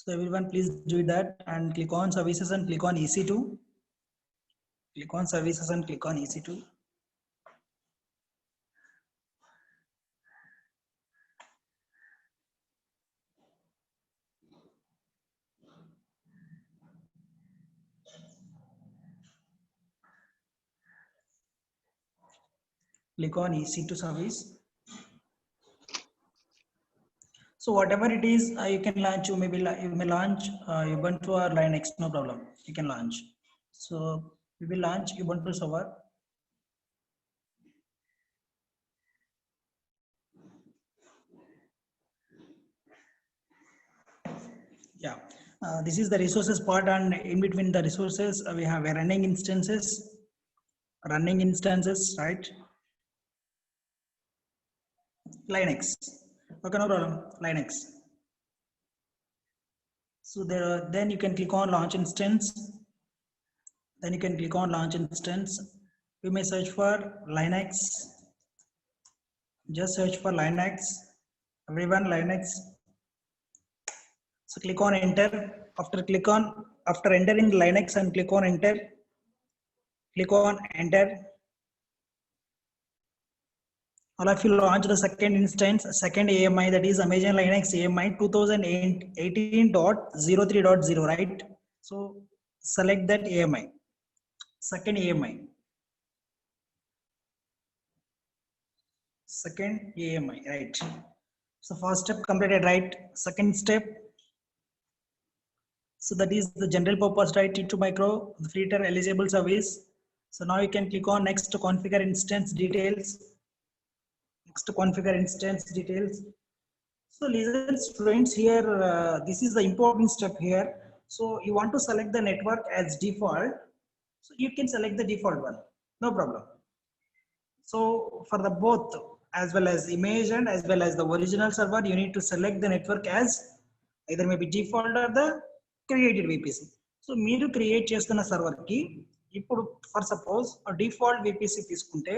So everyone please do that and click on services and click on EC2. Click on services and click on EC2. Click on EC2 service. So whatever it is, you can launch. You may launch Ubuntu or Linux, no problem. You can launch. So we will launch Ubuntu server. Yeah, this is the resources part, and in between the resources, we have a running instances, right? Linux. Okay, no problem. Linux. So there, then you can click on launch instance. Then you can click on launch instance. You may search for Linux. Just search for Linux. Everyone, Linux. So click on enter. After entering Linux and click on enter. Click on enter. All of you launch the second instance, second AMI, that is Amazon Linux AMI 2018.03.0, right? So select that AMI, second AMI, right? So first step completed, right? Second step, so that is the general purpose, right? T2 micro, the free tier eligible service. So now you can click on next to configure instance details. Next to configure instance details. So listen students, here this is the important step here. So you want to select the network as default, so you can select the default one, no problem. So for the both as well as image and as well as the original server, you need to select the network as either maybe default or the created VPC. So మీరు create చేస్తున్న server కి ఇప్పుడు for suppose default VPC తీసుకుంటే,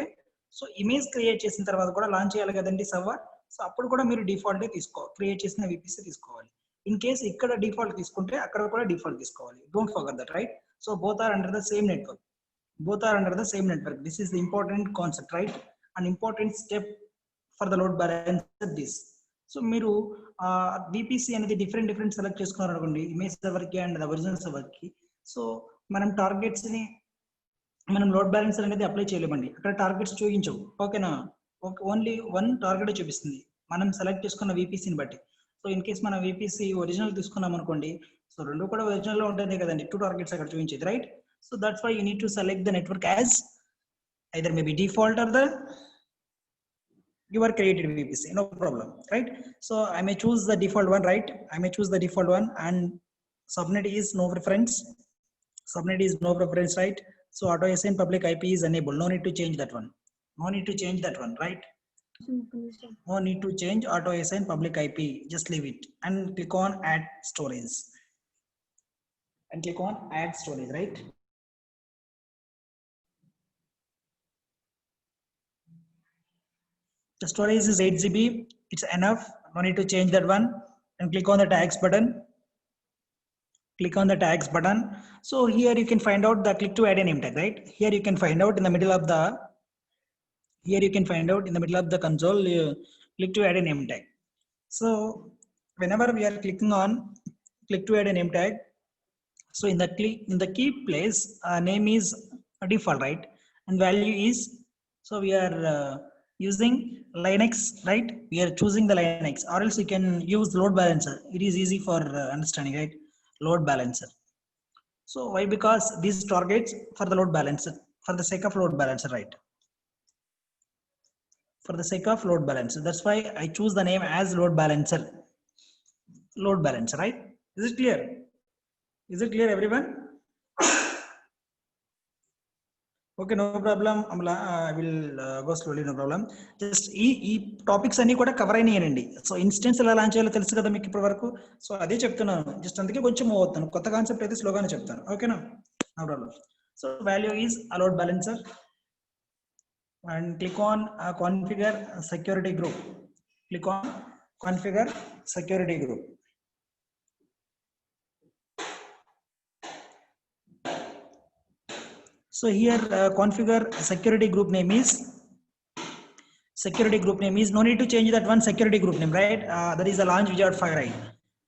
so image create చేసిన తర్వాత కూడా launch చేయాలి కదండి సర్వర్. సో అప్పుడు కూడా మీరు డిఫాల్ట్ క్రియేట్ చేసిన VPC తీసుకోవాలి. ఇన్ కేస్ ఇక్కడ డిఫాల్ట్ తీసుకుంటే అక్కడ కూడా డిఫాల్ట్ తీసుకోవాలి. Don't forget that, right? So both are under the same network. Both are under the same network. This is the important concept, right? An important step for the load balancer this. So మీరు VPC అనేది different select చేసుకున్నారు అనుకోండి, image server కి and original server కి. So మనం targets ని మనం load balancer అనేది అప్లై చేయలేమండి, అక్కడ టార్గెట్స్ చూపించవు. ఓకేనా? ఓన్లీ వన్ టార్గెట్ చూపిస్తుంది మనం సెలెక్ట్ చేసుకున్న VPCని బట్టి. సో ఇన్ కేస్ మనం VPC ఒరిజినల్ తీసుకున్నాం అనుకోండి, సో రెండు కూడా ఒరిజినల్ లో ఉంటుంది కదండి, 2 టార్గెట్స్ అక్కడ చూపించేది, right? So that's why you need to select the network as either maybe default or the your created VPC, no problem, right? So I may choose the default one, right? I may choose the default one, and subnet is no preference. Subnet is no preference, right? So auto assign public IP is enabled. No need to change that one. No need to change that one, right? No need to change auto assign public IP. Just leave it and click on add storage. And click on add storage, right? The storage is 8 GB. It's enough. No need to change that one. And click on the tags button. Click on the tags button. So here you can find out the click to add a name tag, right? Here you can find out in the middle of the. Here you can find out in the middle of the console. Click to add a name tag. So whenever we are clicking on click to add a name tag, so in the key place, name is a default, right? And value is, so we are using Linux, right? We are choosing the Linux, or else you can use load balancer. It is easy for understanding, right? Load balancer. So why? Because these targets for the load balancer, for the sake of load balancer, right? For the sake of load balancer. That's why I choose the name as load balancer. Load balancer, right? Is it clear? Is it clear, everyone? Okay, no problem. Amla, I will go slowly, no problem. Just ఈ topics అన్ని కూడా cover అయినాయండి. So instance ఎలా launch చేయాలో తెలుసు కదా మీకు ఇప్పటి వరకు. సో అదే చెప్తున్నాను, జస్ట్ అందుకే కొంచెం మూవ్ అవుతాను. కొత్త కాన్సెప్ట్ అయితే స్లోగానే చెప్తాను, ఓకేనా? No problem. So value is allowed balancer and click on configure security group. Click on configure security group. So here configure security group name is no need to change that one security group name, right? That is a launch wizard 5, right?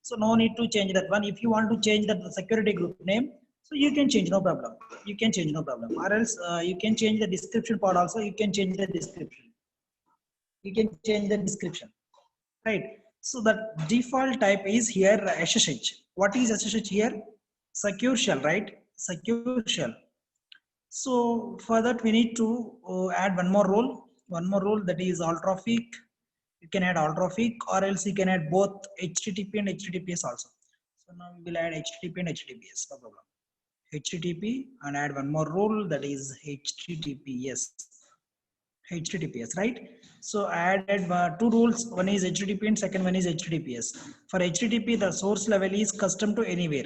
So no need to change that one. If you want to change that security group name, so you can change, no problem. You can change, no problem. Or else you can change the description part also. You can change the description. You can change the description, right? So the default type is here SSH. What is SSH here? Secure shell, right? Secure shell. So for that we need to add one more role. One more role, that is all traffic. You can add all traffic, or else you can add both HTTP and HTTPS also. So now we will add HTTP and HTTPS, no problem. HTTP and add one more role, that is HTTPS. HTTPS, right? So I added two rules. One is HTTP and second one is HTTPS. For HTTP, the source level is custom to anywhere,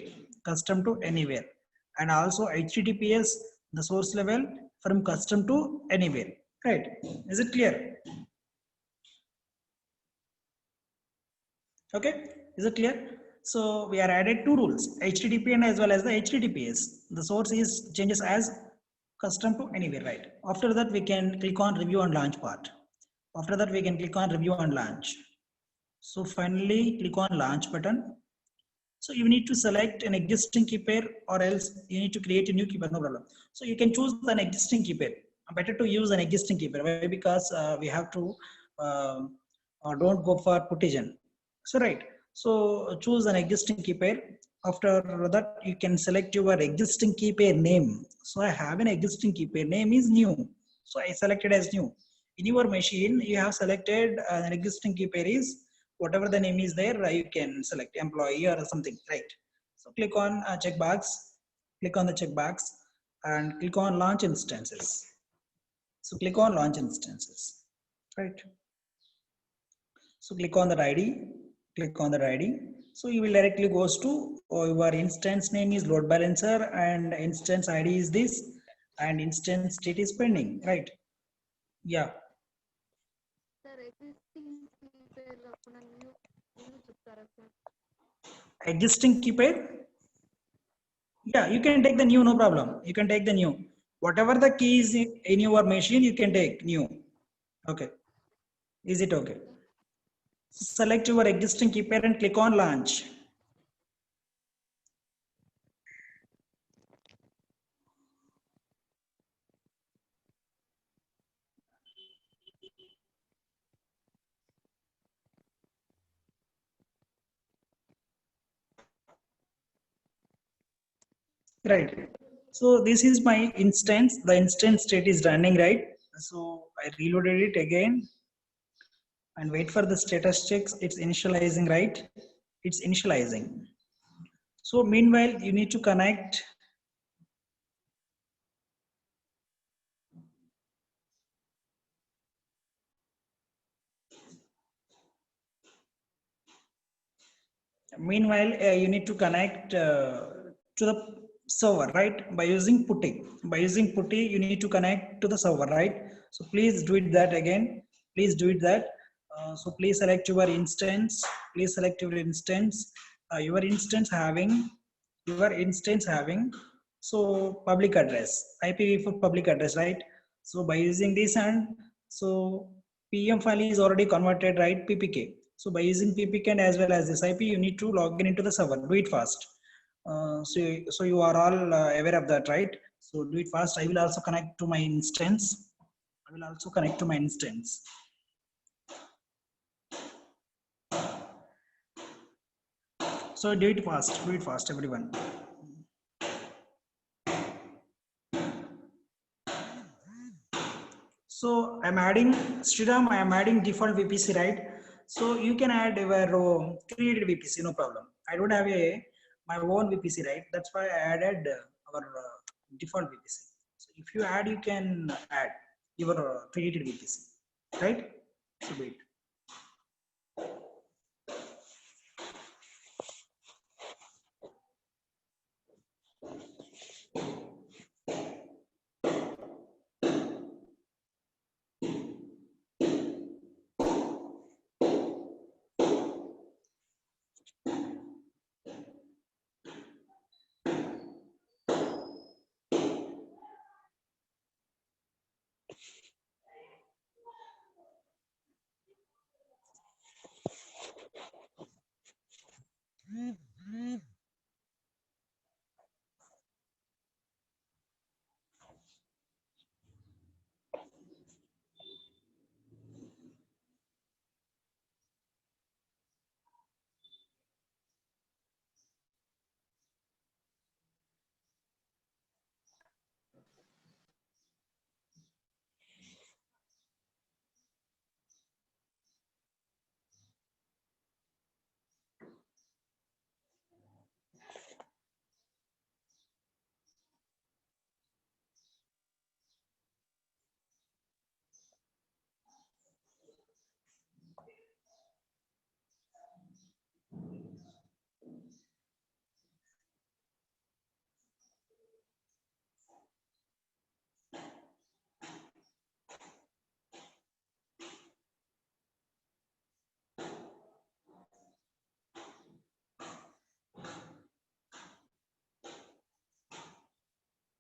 and also HTTPS, the source level from custom to anywhere, right? Is it clear? Okay, is it clear? So we are added two rules, HTTP and as well as the HTTPS. The source is changes as custom to anywhere, right? After that we can click on review and launch part. After that we can click on review and launch. So finally click on launch button. So you need to select an existing key pair, or else you need to create a new key pair, no problem. So you can choose an existing key pair. Better to use an existing key pair. Why? Because we have to don't go for putigen. So right. So choose an existing key pair. After that you can select your existing key pair name. So I have an existing key pair name is new. So I selected as new. In your machine you have selected an existing key pair is whatever the name is there, you can select employee or something, right? So click on checkbox, click on the checkbox and click on launch instances. So click on launch instances, right? So click on the ID, click on the ID. So you will directly goes to your instance name is load balancer and instance ID is this and instance state is pending, right? Yeah. Sir, existing pair కాకుండా new చెప్తారా sir? Existing key pair. Yeah, you can take the new, no problem. You can take the new. Whatever the key is in your machine, you can take new. Okay. Is it okay? Select your existing key pair and click on launch. Right. So this is my instance. The instance state is running, right? So I reloaded it again and wait for the status checks. It's initializing, right? It's initializing. So meanwhile, you need to connect. Meanwhile, you need to connect to the server, right? By using putty. By using putty, you need to connect to the server, right? So please do it that again. Please do it that. So please select your instance. Please select your instance. Your instance having so public address, IPv4 public address, right? So by using this and so PM file is already converted, right? PPK. So by using PPK and as well as this IP, you need to log in into the server. Do it fast. So you are all aware of that, right? So do it fast. I will also connect to my instance. So do it fast, everyone. So I'm adding Sriram, I am adding default VPC, right? So you can add your created VPC, no problem. I don't have my own VPC, right? That's why I added our default VPC. So if you add, you can add your created VPC, right? So wait.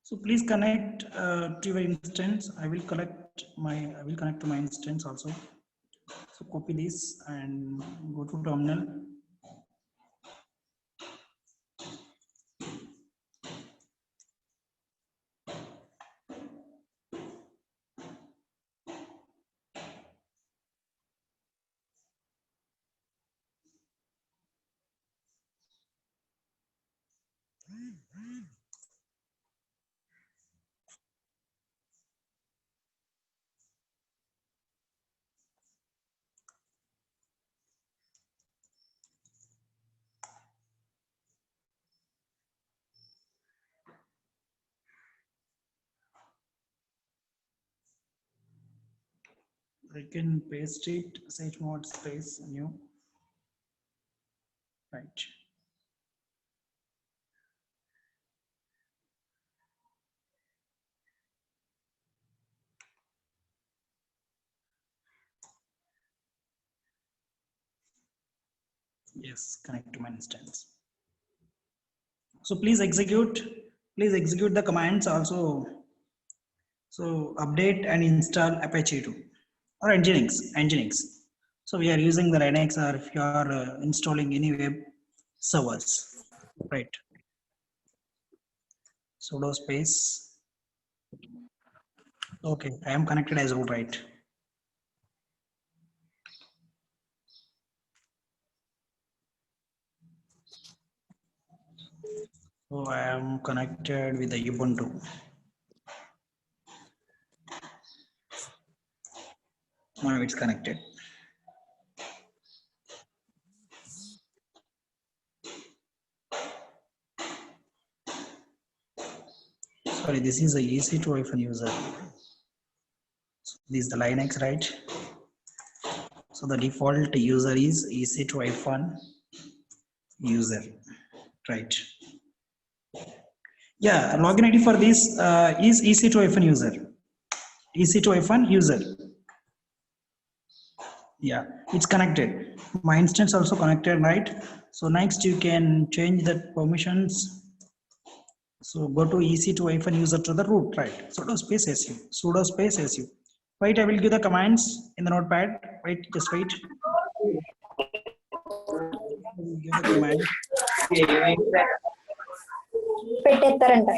So please connect to your instance. I will connect to my instance also. So copy this and go to terminal. I can paste it, chmod space new, right. Yes, connect to my instance. So please execute the commands also. So update and install Apache 2 or Nginx. So we are using the Linux, or if you are installing any web servers, right? Sudo space. Okay, I am connected as root, right? So I am connected with the Ubuntu. Now it's connected. Sorry, this is a EC2 user. So this is the Linux, right? So the default user is EC2 user, right? Yeah, login ID for this is EC2 user. EC2 user. Yeah, it's connected. My instance also connected, right? So next you can change the permissions. So go to EC2 user to the root, right? Sudo space su. Wait, I will give the commands in the notepad. Wait, just wait. I will give the command. పెట్టేస్తారంట.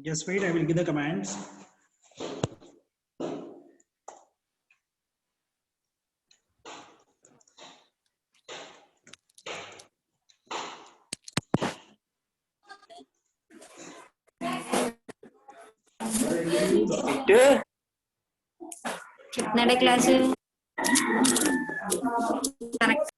Just wait, I will give the commands. చెప్తున్నాడే class connect.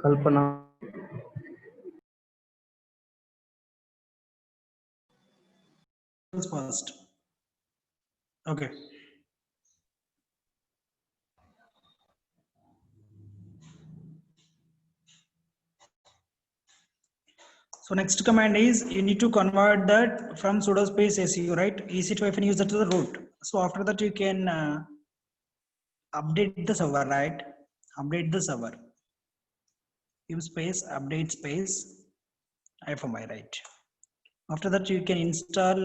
Kalpana First. Okay. So next command is you need to convert that from sudo space su, right? EC2 use that to the root. So after that you can update the server, right? Update the server. Give space, update space, -i, right? After that you can install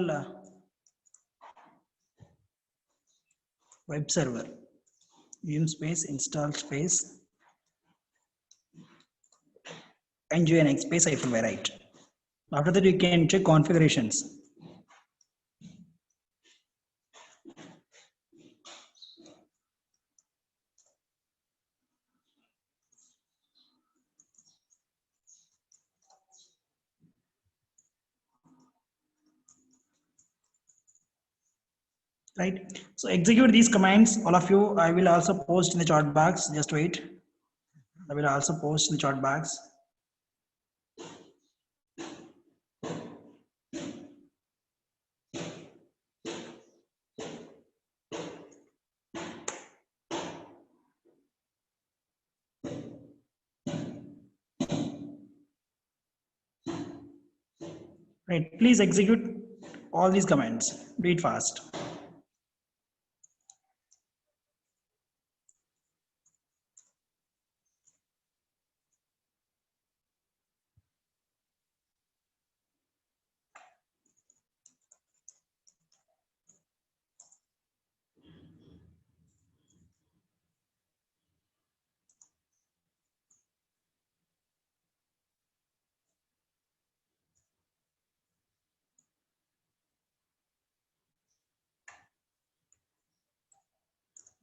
web server. Vim space, install space, nginx space -y, right? After that you can check configurations. Right, so execute these commands, all of you. I will also post in the chat box, just wait. I will also post in the chat box. Right, please execute all these commands, do it fast.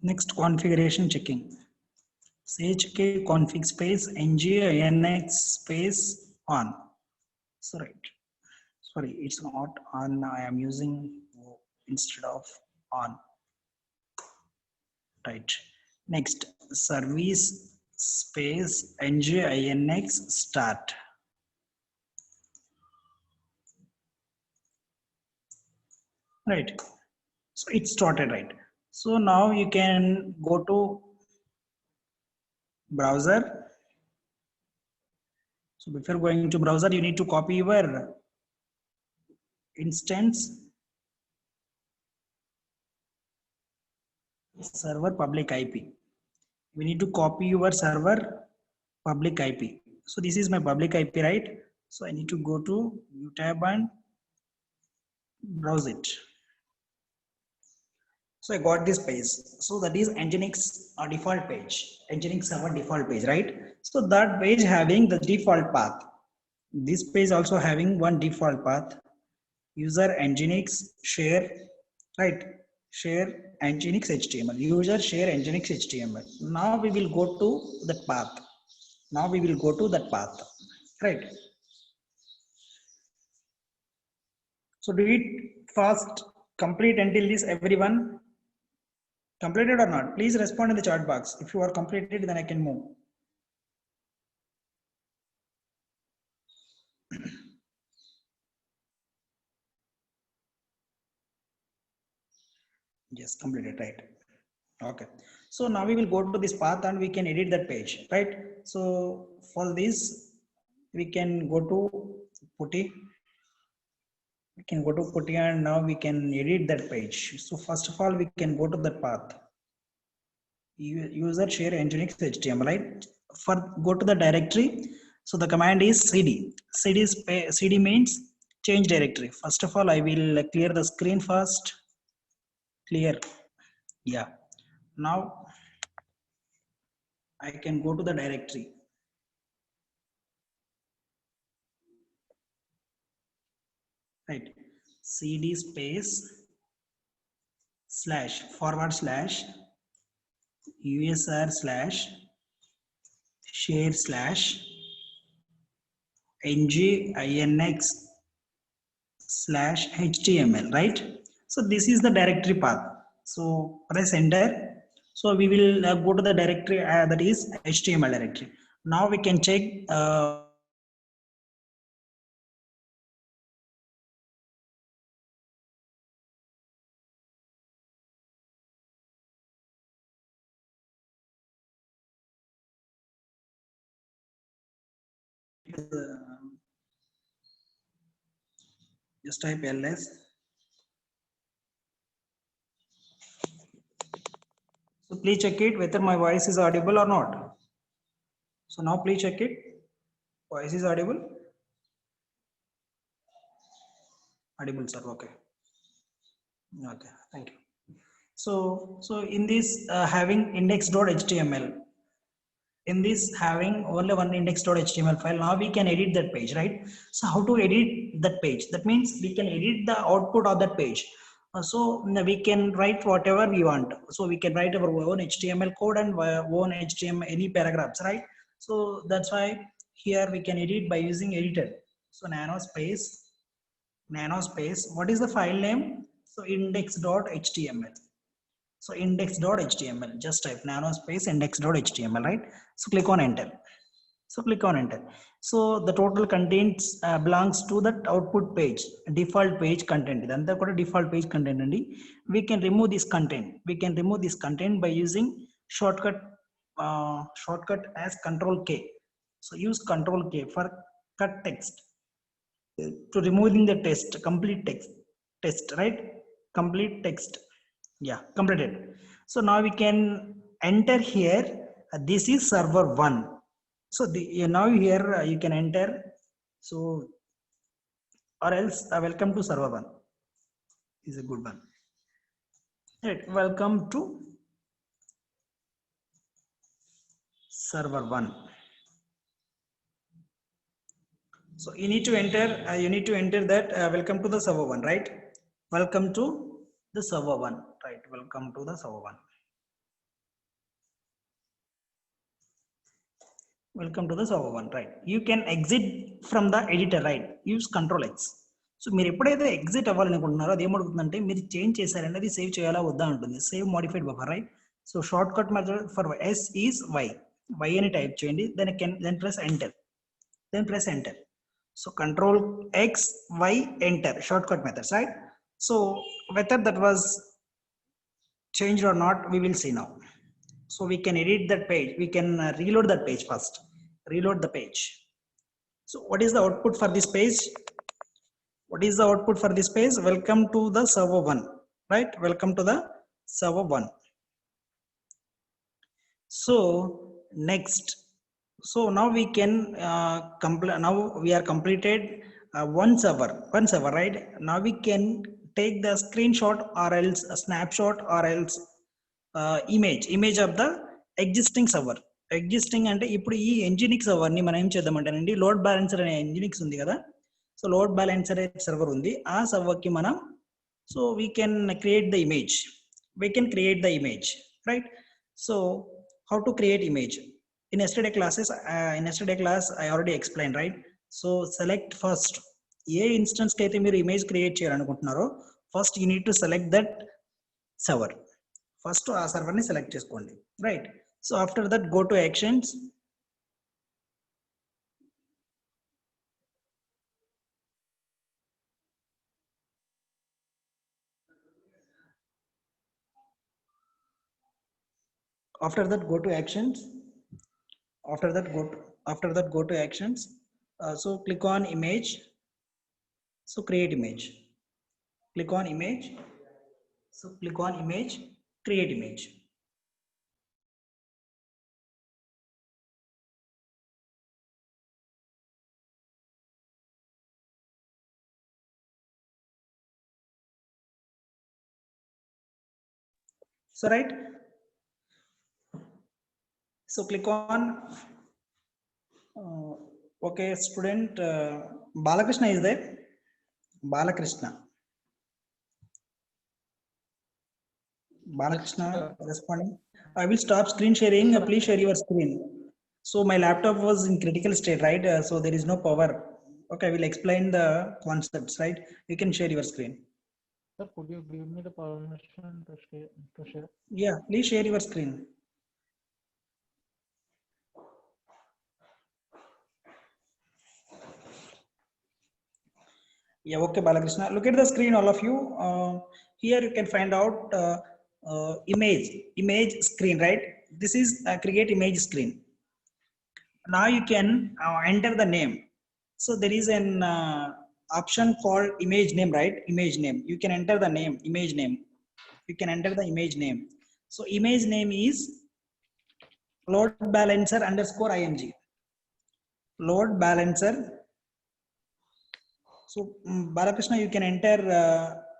Next, configuration checking. chk config space nginx space on. So right, sorry, it's not on, I am using instead of on, right? Next, service space nginx start. Right, so it started, right? So now you can go to browser. So before going to browser, you need to copy your instance server public IP. We need to copy your server public IP. So this is my public IP, right? So I need to go to view tab and browse it. So I got this page. So that is Nginx default page, Nginx server default page, right? So that page having the default path. This page also having one default path. User Nginx share, right? Share Nginx HTML. User share Nginx HTML. Now we will go to that path. Now we will go to that path, right? So do it fast, complete until this, everyone. Completed or not? Please respond in the chat box. If you are completed, then I can move. Yes, completed, right? Okay. So now we will go to this path and we can edit that page, right? So for this, we can go to Putty. We can go to Putty and now we can edit that page. So first of all, we can go to that path. User share nginx HTML, right? For go to the directory. So the command is cd. CD means change directory. First of all, I will clear the screen first. Clear. Yeah. Now I can go to the directory. Right. CD space / usr / share / nginx /html, right? So this is the directory path. So press enter. So we will go to the directory that is HTML directory. Now we can check Just type ls. So please check it whether my voice is audible or not. So now please check it. Voice is audible. Audible, sir. Okay. Okay. Thank you. So in this having index.html, in this having only one index.html file, now we can edit that page, right? So how to edit that page? That means we can edit the output of that page. So we can write whatever we want. So we can write our own HTML code and own HTML any paragraphs, right? So that's why here we can edit by using editor. So nano space, what is the file name? So index.html. So index.html, just type nano space index.html, right? So click on enter. So click on enter. So the total contents belongs to that output page, default page content. Idantha kuda default page content andi. We can remove this content. We can remove this content by using shortcut as Control K. So use Control K for cut text to removing the complete text, right? Complete text. Yeah, completed. So now we can enter here. This is server 1. So now here you can enter. So or else welcome to server 1 is a good one. Right, welcome to server 1. So you need to enter. That welcome to the server 1, right? Welcome to the server 1, right? Welcome to the server 1. Welcome to the server 1, right? You can exit from the editor, right? Use Control X. So మీరు ఎప్పుడైతే exit అవ్వాలనుకుంటున్నారో అది ఏమడుగుతుందంటే మీరు change చేశారంటే అది save చేయాలా వద్దా ఉంటుంది. Save modified buffer, right? So short method for S is y అని టైప్ చేయండి. Then press enter. So Control X, Y, enter, shortcut methods, right? So whether that was changed or not, we will see now. So we can edit that page. We can reload that page first. Reload the page. So what is the output for this page? Welcome to the server 1, right? Welcome to the server 1. So next. So now we can now we are completed one server, right? Now we can take the screenshot or else a snapshot or else image of the existing server. Existing అంటే ఇప్పుడు ఈ nginx server ని మనం ఏం చేద్దామంటేనండి, load balancer అనే nginx ఉంది కదా. So load balancer అనే సర్వర్ ఉంది. ఆ సర్వర్ కి మనం so we can create the image, right? So how to create image? In yesterday class I already explained, right? So select first A instance కి అయితే మీరు ఇమేజ్ క్రియేట్ చేయాలనుకుంటున్నారో first you need to select that server. First ఆ server ని select చేసుకోండి, right? So after that go to actions. After that go to actions. So click on image. So create image. Click on image. So click on image, create image. So right. So click on okay, student Balakrishna is there. Balakrishna responding. I will stop screen sharing. Please share your screen. So my laptop was in critical state, right? So there is no power. Okay, I will explain the concepts, right? You can share your screen. Sir, could you give me the permission to share? Yeah, please share your screen. Yeah, okay, Balakrishna. Look at the screen, all of you. Here you can find out image screen, right? This is a create image screen. Now you can enter the name. So there is an option called image name, right? Image name. You can enter the name, image name. You can enter the image name. So image name is load balancer underscore img. Load balancer. So Balakrishna, you can enter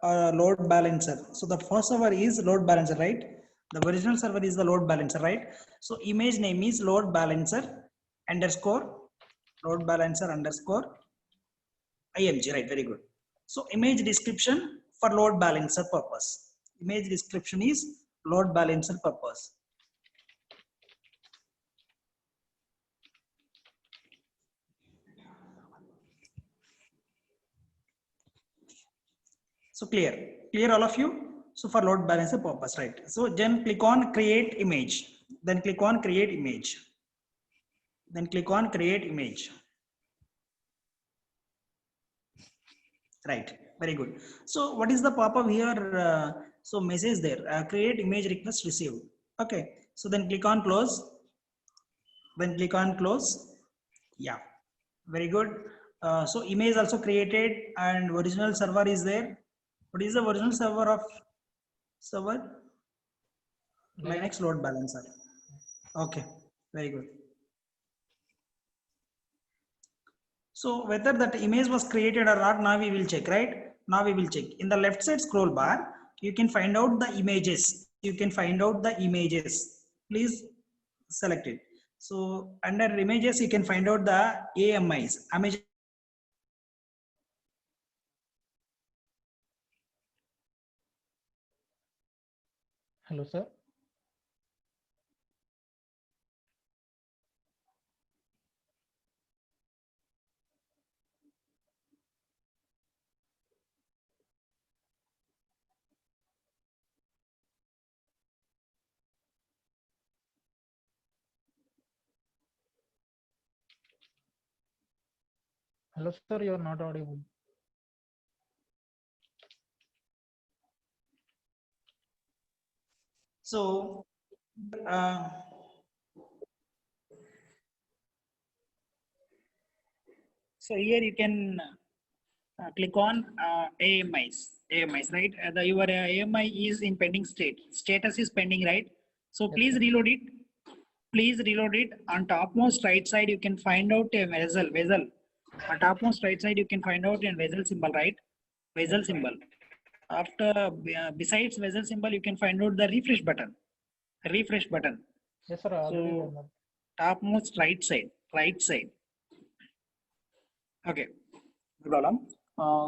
load balancer. So the first server is load balancer, right? The original server is the load balancer, right? So image name is load balancer underscore img, right? Very good. So image description for load balancer purpose. Image description is load balancer purpose. So clear all of you. So for load balancer purpose, right? So then click on create image. Then click on create image. Then click on create image. Right, very good. So what is the pop-up here? So message there, create image request received. Okay, so then click on close. Then click on close. Yeah, very good. So image also created and original server is there. What is the original server of server? Linux load balancer. Okay, very good. So whether that image was created or not, now we will check, right? Now we will check. In the left side scroll bar, you can find out the images. You can find out the images. Please select it. So under images, you can find out the AMIs. Hello, sir. Hello, sir. You are not audible. So, so here you can click on AMIs, right? Your AMI is in pending state. Status is pending, right? So Yes, please sir. reload it. Please reload it. On topmost right side, you can find out a vessel. On topmost right side, you can find out a vessel symbol, right? Vessel symbol. After besides vessel symbol, you can find out the refresh button. Refresh button. Yes, sir. Already So done that. topmost right side. Okay, no problem.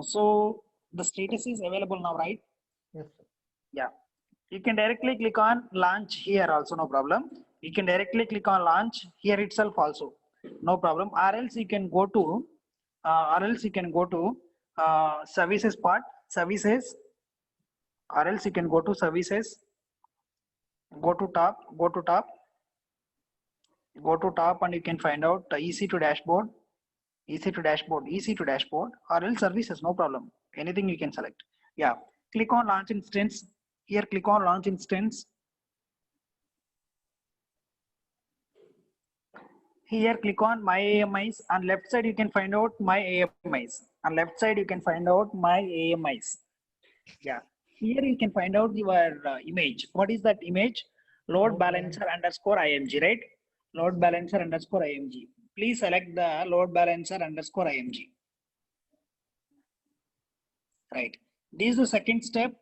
So the status is available now, right? Yes, sir. Yeah. You can directly click on launch here also, no problem. You can directly click on launch here itself also, no problem. Or else you can go to, services part, services, or else you can go to services, go to top, and you can find out EC to dashboard, or else services, no problem. Anything you can select. Yeah. Click on launch instance. Here, click on launch instance. Here, click on my AMIs. On left side, you can find out my AMIs. On left side, you can find out my AMIs. Yeah. Here you can find out your image. What is that image? Load balancer underscore IMG, right? Load balancer underscore IMG. Please select the load balancer underscore IMG. Right. This is the second step.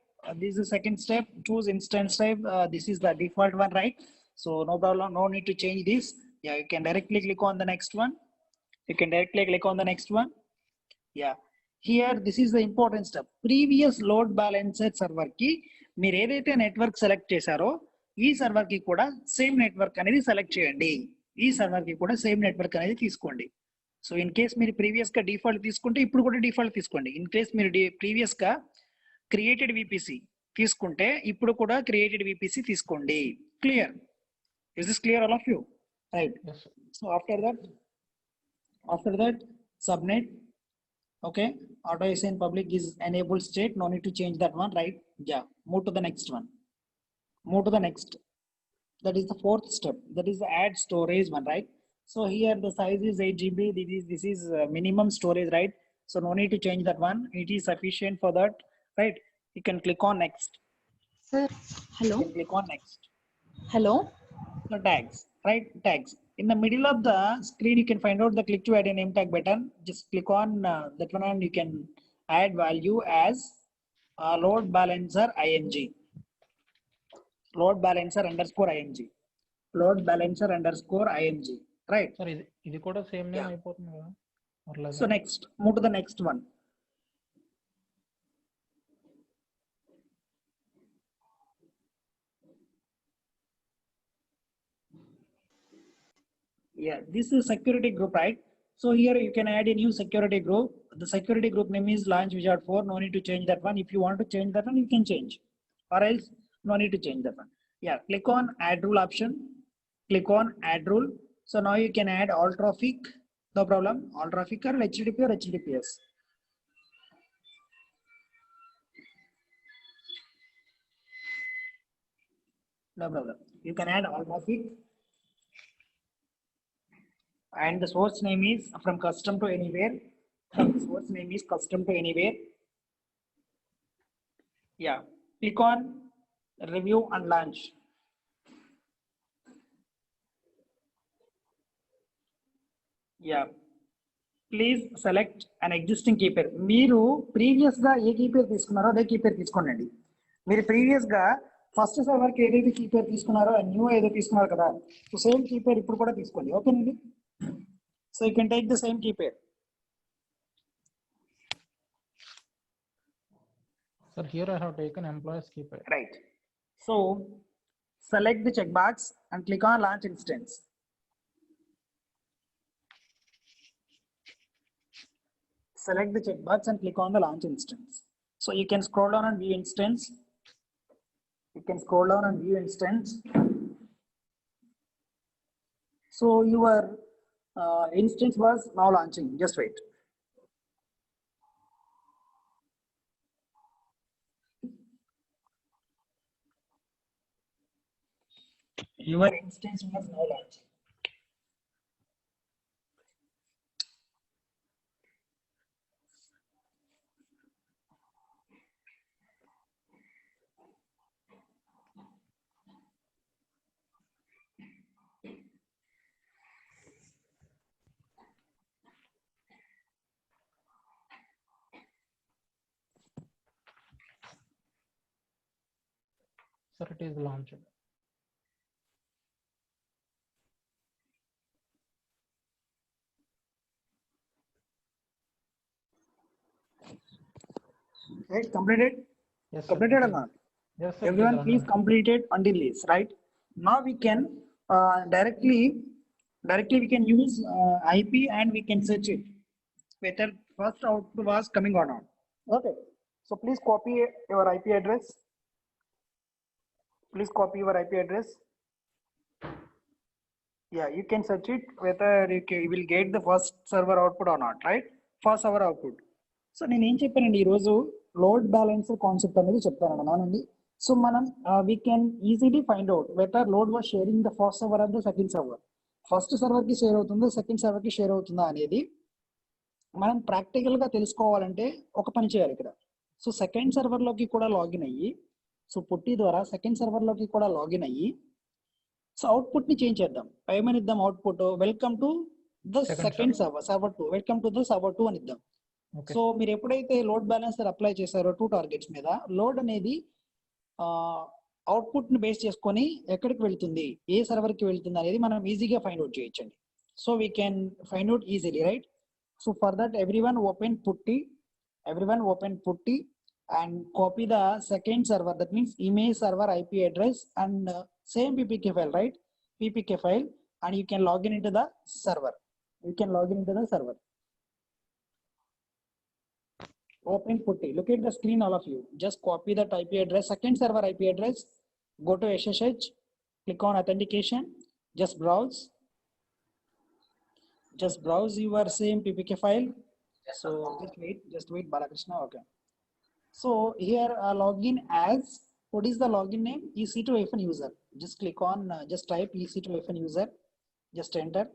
Choose instance type. This is the default one, right? So no problem. No need to change this. Yeah, you can directly click on the next one. Yeah. Here, this is the important step. Previous load balancer server ki మీరు ఏదైతే network select చేశారో ఈ server కి కూడా same network అనేది select చేయండి. ఈ server కి కూడా సేమ్ నెట్వర్క్ అనేది తీసుకోండి. సో ఇన్ కేస్ మీరు ప్రీవియస్ గా డిఫాల్ట్ తీసుకుంటే ఇప్పుడు కూడా డిఫాల్ట్ తీసుకోండి. ఇన్ కేస్ మీరు ప్రీవియస్ గా క్రియేటెడ్ విపిసి తీసుకుంటే ఇప్పుడు కూడా క్రియేటెడ్ విపిసి తీసుకోండి. Clear? Is this clear all of you? Right. Yes, sir. So after that subnet. Okay, auto assign public is enabled state, no need to change that one, right? Yeah, move to the next one. That is the fourth step. That is the add storage one, right? So here the size is 8 GB. This is minimum storage, right? So no need to change that one. It is sufficient for that, right? You can click on next. Sir, You hello. can click on next. Hello. The tags, right? Tags. In the middle of the screen, you can find out the click to add a name tag button. Just click on that one and you can add value as load balancer ing. Load balancer underscore ing. Load balancer underscore ing. Right? Sir ఇది కూడా same name Yeah. అయిపోతుంది కదా పర్లేదా? So next, move to the next one. Yeah, this is security group, right? So here you can add a new security group. The security group name is Launch Wizard 4. No need to change that one. If you want to change that one, you can change. Or else, no need to change that one. Yeah, click on add rule option. Click on add rule. So now you can add all traffic. No problem. All traffic or HTTP or HTTPS. No problem. You can add all traffic. And the source name is from custom to anywhere. The source name is custom to anywhere. Yeah, click on review and launch. Yeah, please select an existing key pair. మీరు previous గా ఏ key పేర్ తీసుకున్నారో అదే key pair తీసుకోండి. మీరు previous గా first server కి ఏదైతే key పేర్ తీసుకున్నారో న్యూ ఏదో తీసుకున్నారు కదా, సో సేమ్ కీ పేర్ ఇప్పుడు కూడా తీసుకోండి. ఓకేనండి. So you can take the same key pair. Sir, here I have taken employees key pair. Right. So select the checkbox and click on launch instance. Select the checkbox and click on the launch instance. So you can scroll down and view instance. You can scroll down and view instance. So your instance was now launching. Just wait. Your instance was now launching. Sir, it is launched. Right, completed? Yes, sir. Completed or not? Yes, sir. Everyone please complete it until this, right? Now we can directly we can use IP and we can search it whether first output was coming or not. Okay, so please copy your IP address. Please copy your IP address. Yeah, you can search it whether you will get the first server output or not, right? First server output. So నేను ఏం చెప్పానండి ఈరోజు load balancer concept అనేది చెప్తాను అవునండి. So మనం we can easily find out whether load was sharing the first server of the second server. First server కి share అవుతుందో సెకండ్ సర్వర్ కి షేర్ అవుతుందా అనేది మనం ప్రాక్టికల్ గా తెలుసుకోవాలంటే ఒక పని చేయాలి ఇక్కడ. సో సెకండ్ సర్వర్ లోకి కూడా లాగిన్ అయ్యి, సో పుట్టి ద్వారా సెకండ్ సర్వర్ లోకి కూడా లాగిన్ అయ్యి, సో అవుట్పుట్ ని చేంజ్ చేద్దాం. ఏమని ఇద్దాం output? Welcome to the second server, server 2, welcome to the server 2 అని ఇద్దాం. సో మీరు ఎప్పుడైతే లోడ్ బ్యాలెన్సర్ అప్లై చేశారో 2 టార్గెట్స్ మీద, లోడ్ అనేది అవుట్పుట్ ని బేస్ చేసుకొని ఎక్కడికి వెళ్తుంది, ఏ సర్వర్ కి వెళ్తుంది అనేది మనం ఈజీగా ఫైండ్ అవుట్ చేయొచ్చండి. So we can find out easily, right? So for that everyone open putty and copy the second server, that means image server IP address and same ppk file, right? ppk file, and you can log in into the server. Open putty. Look at the screen, all of you. Just copy that IP address, second server IP address. Go to SSH. Click on authentication. Just browse your same ppk file. So just wait, Balakrishna. Okay. So here login as, what is the login name? EC2FN user. Just click on, just type EC2FN user. Just enter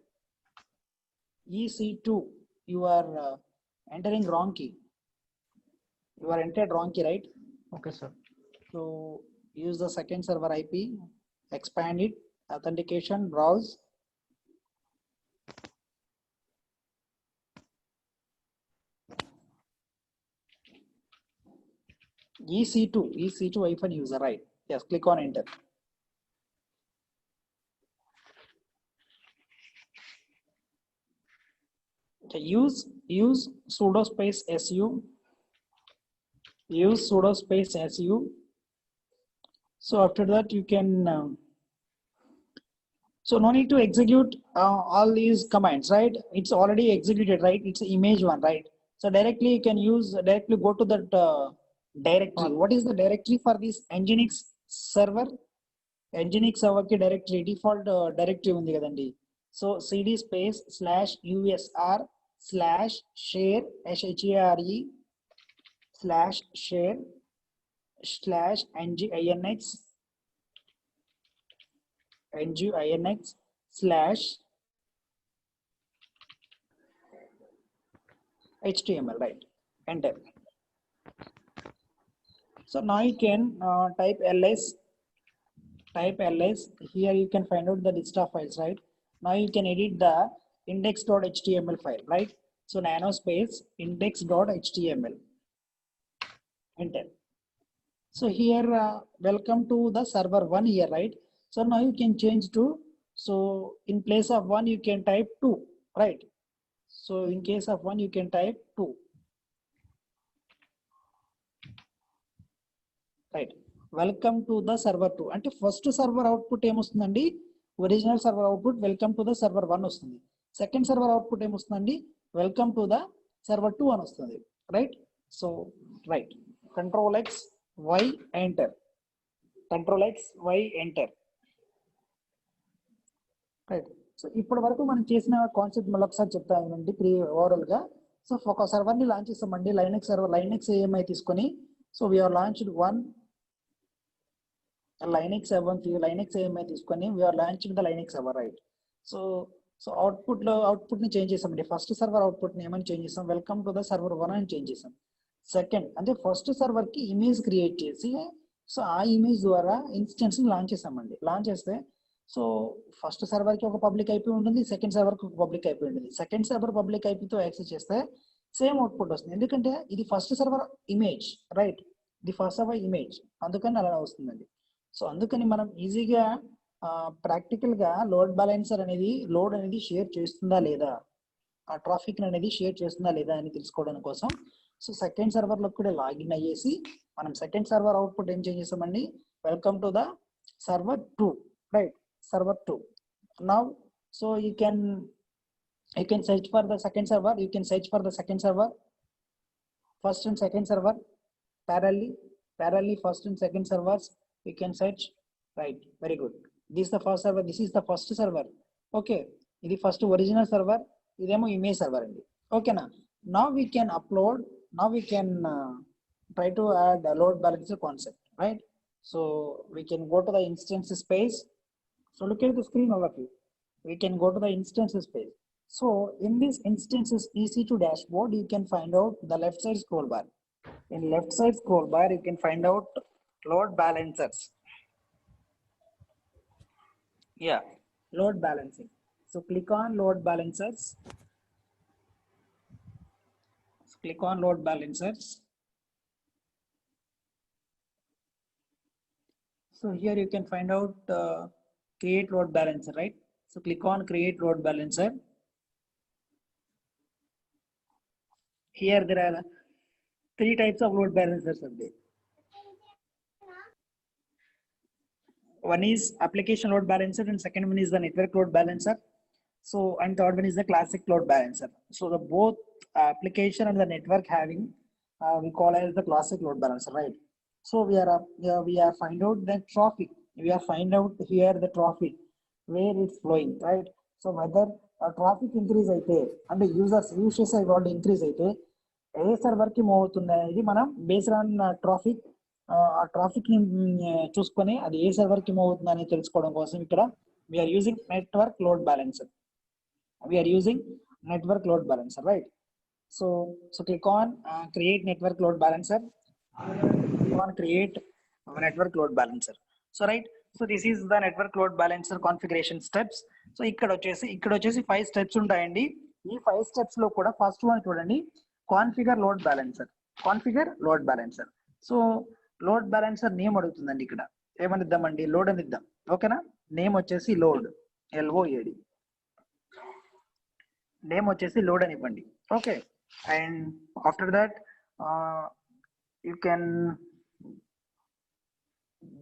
EC2 your entering wrong key. You are entered wrong key, right? Okay, sir. So use the second server IP, expand it, authentication, browse. EC2 hyphen user, right? Yes, click on enter. Okay, use sudo space su. Use sudo space su. So after that you can so no need to execute all these commands, right? It's already executed, right? It's image one, right? So directly you can directly go to that directory. What is the directory for this Nginx server? Nginx server ki directory default directory undi kadandi. So cd space /usr /share /share /nginx /html, right? Enter. So now you can type ls. Here you can find out the list of files, right? Now you can edit the index.html file, right? So nano space index.html. Enter. So here welcome to the server 1 here, right? So now you can change to, so in place of 1 you can type 2, right? So in case of 1 you can type 2, right? Welcome to the server 2 అంటే first server output ఏమొస్తుందండి, original server output welcome to the server 1 వస్తుంది. Second server output ఏమొస్తుందండి, welcome to the server 2 అని వస్తుంది, right? So right, control X Y enter, control X Y enter, right? So ఇప్పటి వరకు మనం చేసిన కాన్సెప్ట్ మళ్ళీ ఒకసారి చెప్తానండి ఓవరాల్ గా. సో ఒక సర్వర్ ని లాంచ్ చేస్తామండి, లైనక్స్ సర్వర్, లైనక్స్ ఏఎంఐ తీసుకొని. So we're launched one Linux AMI తీసుకొని we're launching the Linux server, right? So output ని చేంజ్ చేసామండి. ఫస్ట్ సర్వర్ అవుట్పుట్ ని ఏమని చేంజ్ చేసాం, వెల్కమ్ టు ద సర్వర్ 1 అని చేంజ్ చేసాం. సెకండ్ అంటే ఫస్ట్ సర్వర్ కి ఇమేజ్ క్రియేట్ చేసి, సో ఆ ఇమేజ్ ద్వారా ఇన్స్టెన్స్ ని లాంచ్ చేసామండి. లాంచ్ చేస్తే సో ఫస్ట్ సర్వర్ కి ఒక పబ్లిక్ ఐపీ ఉంటుంది, సెకండ్ సర్వర్ కి ఒక పబ్లిక్ ఐపీ ఉంటుంది. సెకండ్ సర్వర్ పబ్లిక్ ఐపీతో యాక్సెస్ చేస్తే సేమ్ అవుట్పుట్ వస్తుంది, ఎందుకంటే ఇది ఫస్ట్ సర్వర్ ఇమేజ్, రైట్? ఇది ఫస్ట్ సర్వర్ ఇమేజ్, అందుకని అలా వస్తుందండి. సో అందుకని మనం ఈజీగా ప్రాక్టికల్ గా లోడ్ బ్యాలెన్సర్ అనేది లోడ్ అనేది షేర్ చేస్తుందా లేదా, ఆ ట్రాఫిక్ అనేది షేర్ చేస్తుందా లేదా అని తెలుసుకోవడం కోసం సో సెకండ్ సర్వర్ లో కూడా లాగిన్ అయ్యేసి మనం సెకండ్ సర్వర్ అవుట్పుట్ ఏం చేంజ్ చేసామండి, welcome to the server 2, right? Server 2. Now so you can search for the second server, first and second server parallelly first and second servers you can search, right? Very good. This is the first server, this is the first server, okay? This first original server, idemo image server andi, okay na? Now we can upload, now we can try to add a load balancer concept, right? So we can go to the instance space. So look at the screen all of you. We can go to the instance space. So in this instances EC2 dashboard you can find out the left side scroll bar. In left side scroll bar you can find out load balancers. Yeah, load balancing. So click on load balancers. So click on load balancers. So here you can find out create load balancer, right? So click on create load balancer. Here there are 3 types of load balancers are there. One is application load balancer and second one is the network load balancer. So and third one is the classic load balancer. So the both application and the network having we call as the classic load balancer, right? So we are find out the traffic. We are find out here the traffic where it's flowing, right? So whether traffic increase అయితే అంటే use చేసే వాళ్ళు increase అయితే ఏ server కి move అవుతుంది అనేది మనం based on traffic ఆ ట్రాఫిక్ ని చూసుకొని అది ఏ సర్వర్ కి మూవ్ అవుతుంది అని తెలుసుకోవడం కోసం ఇక్కడ we are using network load balancer, right? So click on create network load balancer. Click on create network load balancer. So right, so this is the network load balancer configuration steps. So ఇక్కడ వచ్చేసి 5 steps ఉంటాయండి. ఈ 5 steps లో కూడా first one చూడండి, configure load balancer. So load balancer name అడుగుతుందండి. ఇక్కడ ఏమనిద్దామండి, లోడ్ అని ఇద్దాం. ఓకేనా, నేమ్ వచ్చేసి లోడ్, LOAD. నేమ్ వచ్చేసి లోడ్ అని ఇవ్వండి. Okay, and after that you can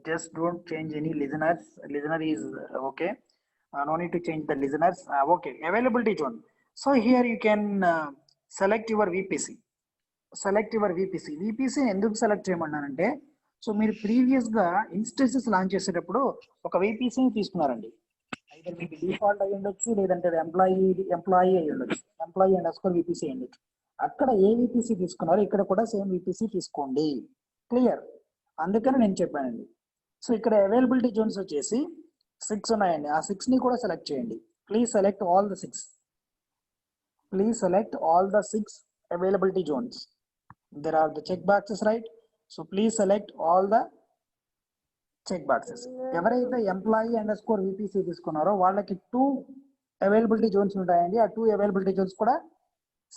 just don't change any listeners. Listener is okay, no need to change the listeners. Okay, availability zone. So here you can select your VPC. VPC ఎందుకు select చేయమన్నానంటే, so మీరు previous గా instances launch చేసేటప్పుడు ఒక VPCని తీసుకున్నారండి. అయితే మీకు default అయ్యి ఉండొచ్చు, లేదంటే ఎంప్లాయీ అయ్యి ఉండొచ్చు, EMPLOYEE_VPC అయ్యి ఉండొచ్చు. అక్కడ ఏ VPC తీసుకున్నారో ఇక్కడ కూడా సేమ్ VPC తీసుకోండి. క్లియర్, అందుకని నేను చెప్పానండి. సో ఇక్కడ అవైలబిలిటీ జోన్స్ వచ్చేసి 6 ఉన్నాయండి. ఆ 6 ని కూడా సెలెక్ట్ చేయండి. Please select all the 6 availability zones. There are the check boxes, right? So please select all the check boxes. ఎవరైతే EMPLOYEE_VPC తీసుకున్నారో వాళ్ళకి 2 అవైలబిలిటీ జోన్స్ ఉంటాయండి. ఆ 2 అవైలబిలిటీ జోన్స్ కూడా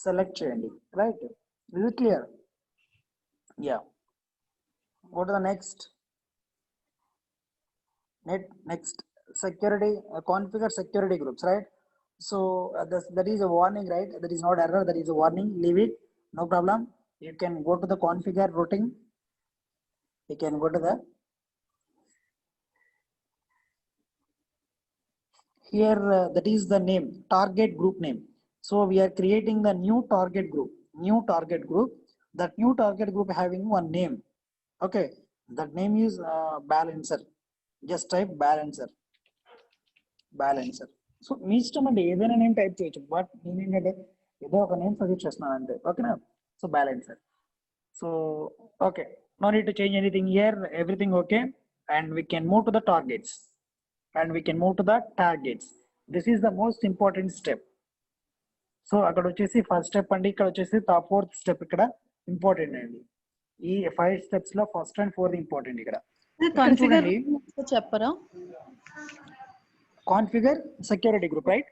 సెలెక్ట్ చేయండి. రైట్, ఇది clear. Yeah, go to the next security, configure security groups, right? So that is a warning, right? That is not error, that is a warning. Leave it, no problem. You can go to the configure routing. You can go to the here, that is the name, target group name. So we are creating the new target group. That new target group having one name. Okay, that name is balancer. Just type balancer. So మీ ఇష్టం అండి, ఏదైనా name type చేయొచ్చు. But నేను ఏంటంటే ఏదో ఒక name suggest చేస్తున్నాను అంతే. ఓకేనా, so balancer. So okay, no need to change anything here, everything okay. And we can move to the targets. This is the most important step. So అక్కడ వచ్చేసి ఫస్ట్ స్టెప్ అండి, ఇక్కడ వచ్చేసి 4th స్టెప్ ఇక్కడ important అండి. ఈ 5 steps లో first and 4th important. ఇక్కడ చూడండి, చెప్పరా? Configure security group, right?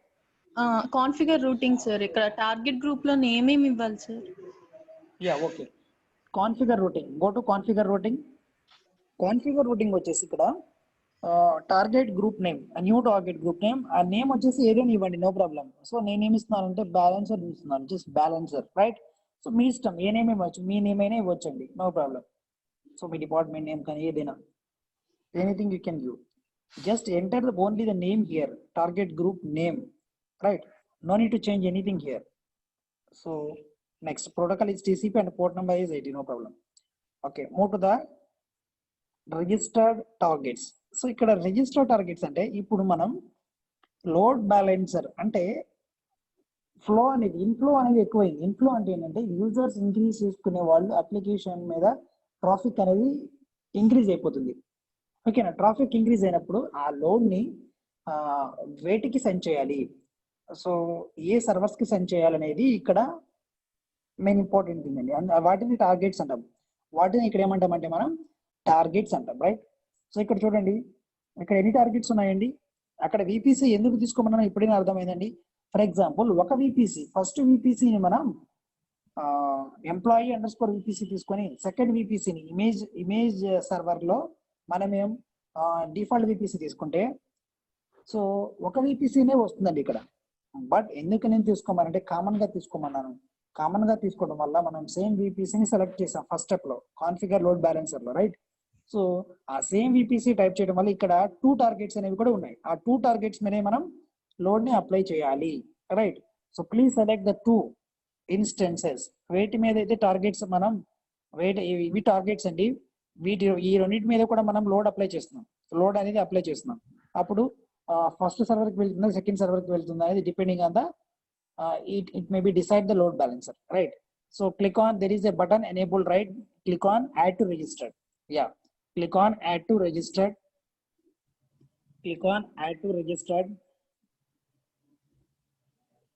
Configure routing sir. ఇక్కడ టార్గెట్ గ్రూప్ లో నేమ్ ఏమి ఇవ్వాలి sir? Yeah, okay. Configure routing, go to configure routing వచ్చేసి ఇక్కడ target group name, new target group name. ఆ నేమ్ వచ్చేసి ఏదైనా ఇవ్వండి, నో ప్రాబ్లం. సో నేను ఏమి ఇస్తున్నానంటే బ్యాలెన్సర్ ఇస్తున్నాను, జస్ట్ బ్యాలెన్సర్, రైట్? సో మీ ఇష్టం, ఏ నేమ్ ఇవ్వచ్చు, మీ నేమ్ అయినా ఇవ్వచ్చండి, నో ప్రాబ్లం. సో మీ డిపార్ట్మెంట్ నేమ్ కానీ ఏదైనా, anything you can give. Just enter only the name here, target group name, right? No need to change anything here. So next, protocol is TCP and port number is 80, no problem. Okay, move to the registered targets. So ikkada registered targets ante ippudu manam load balancer ante flow అనేది, inflow అనేది ఎక్కువైంది. Inflow అంటే ఏంటంటే users increase చేసుకునే వాళ్ళు application మీద traffic అనేది increase అయిపోతుంది. ఓకేనా, ట్రాఫిక్ ఇంక్రీజ్ అయినప్పుడు ఆ లోడ్ని వేటికి సెండ్ చేయాలి, సో ఏ సర్వర్స్కి సెండ్ చేయాలనేది ఇక్కడ మెయిన్ ఇంపార్టెంట్ థింగ్ అండి. వాటిని టార్గెట్స్ అంటాం. వాటిని ఇక్కడ ఏమంటామంటే మనం టార్గెట్స్ అంటాం, రైట్? సో ఇక్కడ చూడండి, ఇక్కడ ఎన్ని టార్గెట్స్ ఉన్నాయండి. అక్కడ VPC ఎందుకు తీసుకోమన్నా ఇప్పుడైనా అర్థమైందండి. ఫర్ ఎగ్జాంపుల్, ఒక VPC, ఫస్ట్ VPCని మనం EMPLOYEE_VPC తీసుకొని సెకండ్ VPCని ఇమేజ్ సర్వర్లో మనమేం డిఫాల్ట్ VPC తీసుకుంటే, సో ఒక VPCనే వస్తుందండి ఇక్కడ. బట్ ఎందుకు నేను తీసుకోమనంటే కామన్ గా తీసుకోమన్నాను. కామన్ గా తీసుకోవడం వల్ల మనం సేమ్ VPCని సెలెక్ట్ చేసాం ఫస్ట్ స్టెప్ లో, కాన్ఫిగర్ లోడ్ బ్యాలెన్సర్ లో, రైట్? సో ఆ సేమ్ VPC టైప్ చేయడం వల్ల ఇక్కడ 2 టార్గెట్స్ అనేవి కూడా ఉన్నాయి. ఆ 2 టార్గెట్స్ మీదే మనం లోడ్ ని అప్లై చేయాలి, right? So please select the 2 instances. వేటి మీద అయితే టార్గెట్స్ మనం ఇవి టార్గెట్స్ అండి. ఈ రెండింటి మీద కూడా మనం లోడ్ అనేది అప్లై చేస్తున్నాం. అప్పుడు ఫస్ట్ సర్వర్కి వెళ్తుందా, సెకండ్ సర్వర్కి వెళ్తుందా అనేది depending on the it may be decide the load balancer, right? So click on, there is a button enabled, right? Click on add to registered. Yeah, click on add to registered.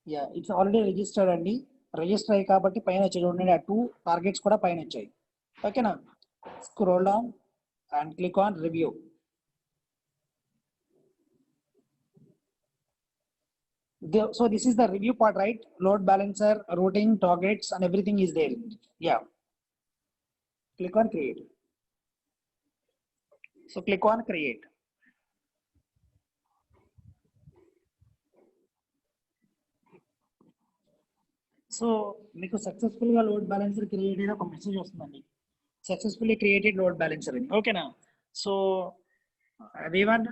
Yeah, it's already registered, Andy. Register అయ్యి కాబట్టి పైన వచ్చి చూడండి ఆ 2 targets కూడా పైన వచ్చాయి. ఓకేనా, scroll down and click on review. So this is the review part, right? Load balancer, routing, targets, and everything is there. Yeah. Click on create. So click on create. So మీకు successful గా load balancer create అయిన ఒక message వస్తుందండి, successfully created load balancer అని. ఓకేనా, so everyone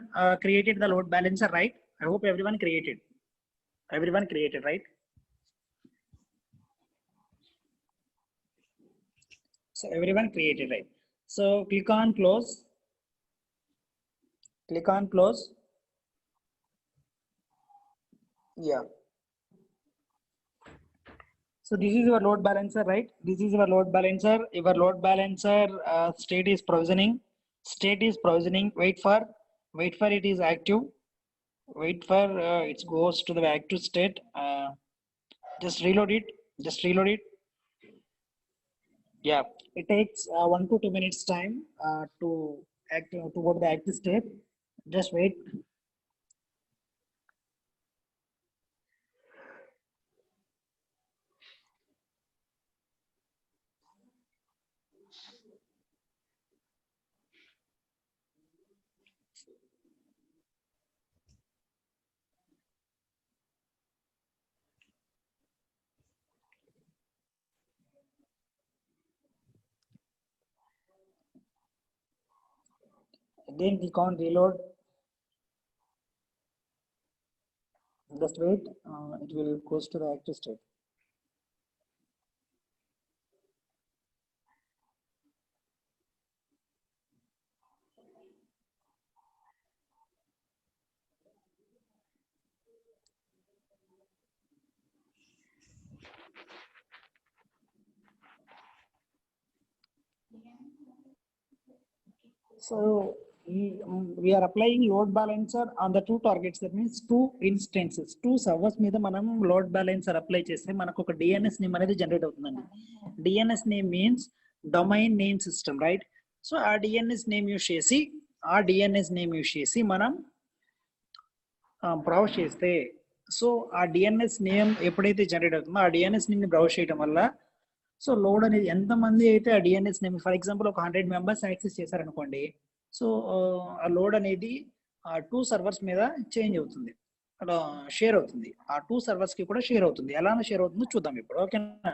created the load balancer, right? I hope everyone created right? So everyone created, right? So click on close. Yeah. So this is your load balancer, right? This is your load balancer. Your load balancer state is provisioning. Wait for it is active. Wait for it goes to the active state. Just reload it. Yeah, it takes 1 to 2 minutes time to go to the active state. Just wait. Again click on reload. Just wait, it will goes to the active state. So we are applying load balancer on the 2 targets. That means 2 instances, 2 servers మీద మనం load balancer apply చేస్తే మనకు ఒక DNS name అనేది generate అవుతుందండి. DNS name means domain name system, right? So ఆ DNS name use చేసి మనం బ్రౌజ్ చేస్తే, సో ఆ DNS నేమ్ ఎప్పుడైతే జనరేట్ అవుతుందో ఆ DNS నేమ్ ని బ్రౌజ్ చేయడం వల్ల సో లోడ్ అనేది ఎంతమంది అయితే ఆ DNS నేమ్, ఫర్ ఎగ్జాంపుల్ ఒక 100 మెంబర్స్ యాక్సెస్ చేశారనుకోండి, సో ఆ లోడ్ అనేది ఆ 2 సర్వర్స్ మీద చేంజ్ అవుతుంది, అలా షేర్ అవుతుంది, ఆ 2 సర్వర్స్ కి కూడా షేర్ అవుతుంది. ఎలా షేర్ అవుతుందో చూద్దాం ఇప్పుడు. ఓకేనా,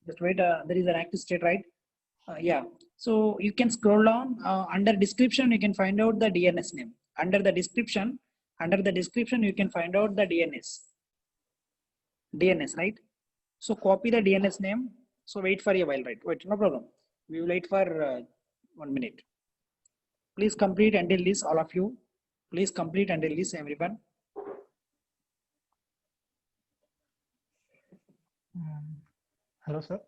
just wait, there is an active state, right? Yeah, so you can scroll down under description, you can find out the DNS name. Under the description you can find out the DNS, right? So copy the DNS name. So wait for a while, right? Wait, no problem, we will wait for 1 minute. Please complete until this, all of you, please complete until this, everyone. Hello, sir.